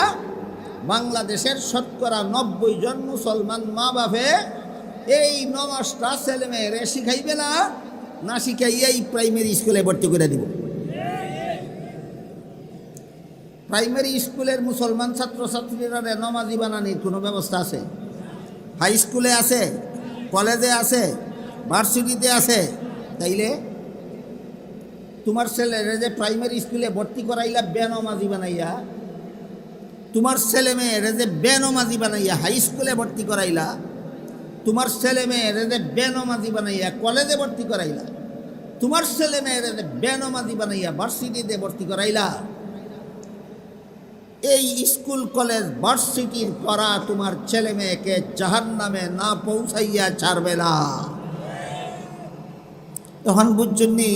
বাংলাদেশের শতকরা 90 জন মুসলমান মা বাপে এই নামাজটা ছেলে মেয়েরে শিখাইবে না, না শিখাইয়াই প্রাইমারি স্কুলে ভর্তি করে দিব। প্রাইমারি স্কুলের মুসলমান ছাত্রছাত্রীরা নামাজি বানানির কোনো ব্যবস্থা আছে? হাই স্কুলে আছে, কলেজে আছে, ভার্সিটিতে আছে। তাইলে তোমার ছেলেরে যে প্রাইমারি স্কুলে ভর্তি করাইলা বেনামাজি বানাইয়া, তোমার ছেলে মেয়েরে যে বেনামাজি বানাইয়া হাই স্কুলে ভর্তি করাইলা, তোমার ছেলে মেয়ের বেনমাজি বানাইয়া কলেজে ভর্তি করাইলা, তোমার ছেলে মেয়ের বেনমাজি বানাইয়া ভার্সিটিতে ভর্তি করাইলা। এই স্কুল কলেজ ভার্সিটির পড়া তোমার ছেলে মেয়েকে জাহান্নামে না পৌঁছাইয়া ছাড়বে না। তখন বুঝছনি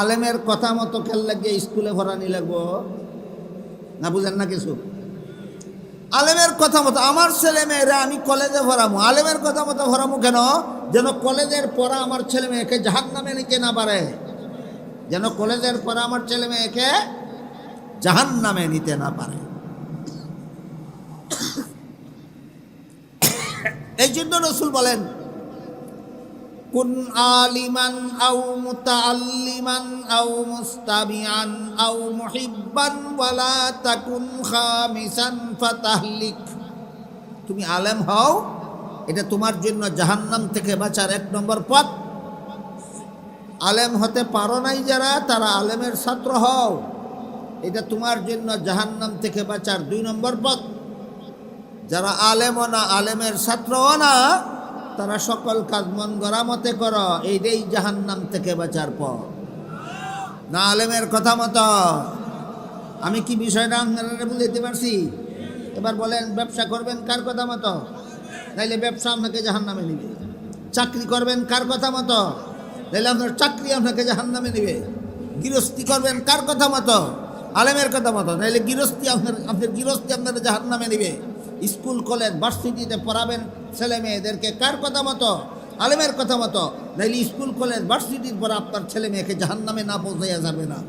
আলেমের কথা মতো খেল লাগিয়ে স্কুলে ভরানি লাগবো না? বুঝেন না কিছু? আলেমের কথা মতো আমার ছেলে মেয়েরা আমি কলেজে ভরামো, আলেমের কথা মতো ভরামো কেন? যেন কলেজের পড়া আমার ছেলে মেয়েকে জাহান্নামে নিতে না পারে, যেন কলেজের পড়া আমার ছেলে মেয়েকে জাহান্নামে নিতে না পারে। এই জন্য রাসূল বলেন, কুন আলিমান আও মুতাআল্লিমান আও মুস্তামিআন আও মুহিব্বান ওয়ালা তাকুন খামিসান ফাতাহলিক। তুমি আলেম হও, এটা তোমার জন্য জাহান্নাম থেকে বাঁচার 1 নম্বর পথ। আলেম হতে পারো নাই যারা, তারা আলেমের ছাত্র হও, এটা তোমার জন্য জাহান্নাম থেকে বাঁচার 2 নম্বর পথ। যারা আলেমও না, আলেমের ছাত্রও না, তারা সকল কাজ মন গড়া মতে করো, এইটাই জাহান্নাম থেকে বাঁচার পথ। না আলেমের কথা মতো। আমি কি বিষয়টা আপনারা বুঝতে পারছি? এবার বলেন, ব্যবসা করবেন কার কথা মতো? তাইলে ব্যবসা আপনাকে জাহান্নামে নিবে। চাকরি করবেন কার কথা মতো? তাইলে আপনার চাকরি আপনাকে জাহান্নামে নিবে। গৃহস্থী করবেন কার কথা মতো? আলেমের কথা মতো। তাইলে গৃহস্থী আপনার গৃহস্থী আপনার জাহান্নামে নিবে। স্কুল কলেজ ভার্সিটিতে পড়াবেন ছেলে মেয়েদেরকে কার কথা মতো? আলেমের কথা মতো। নাইলে স্কুল কলেজ ভার্সিটির পর আপনার ছেলে মেয়েকে জাহান্নামে না পৌঁছাইয়া যাবে না।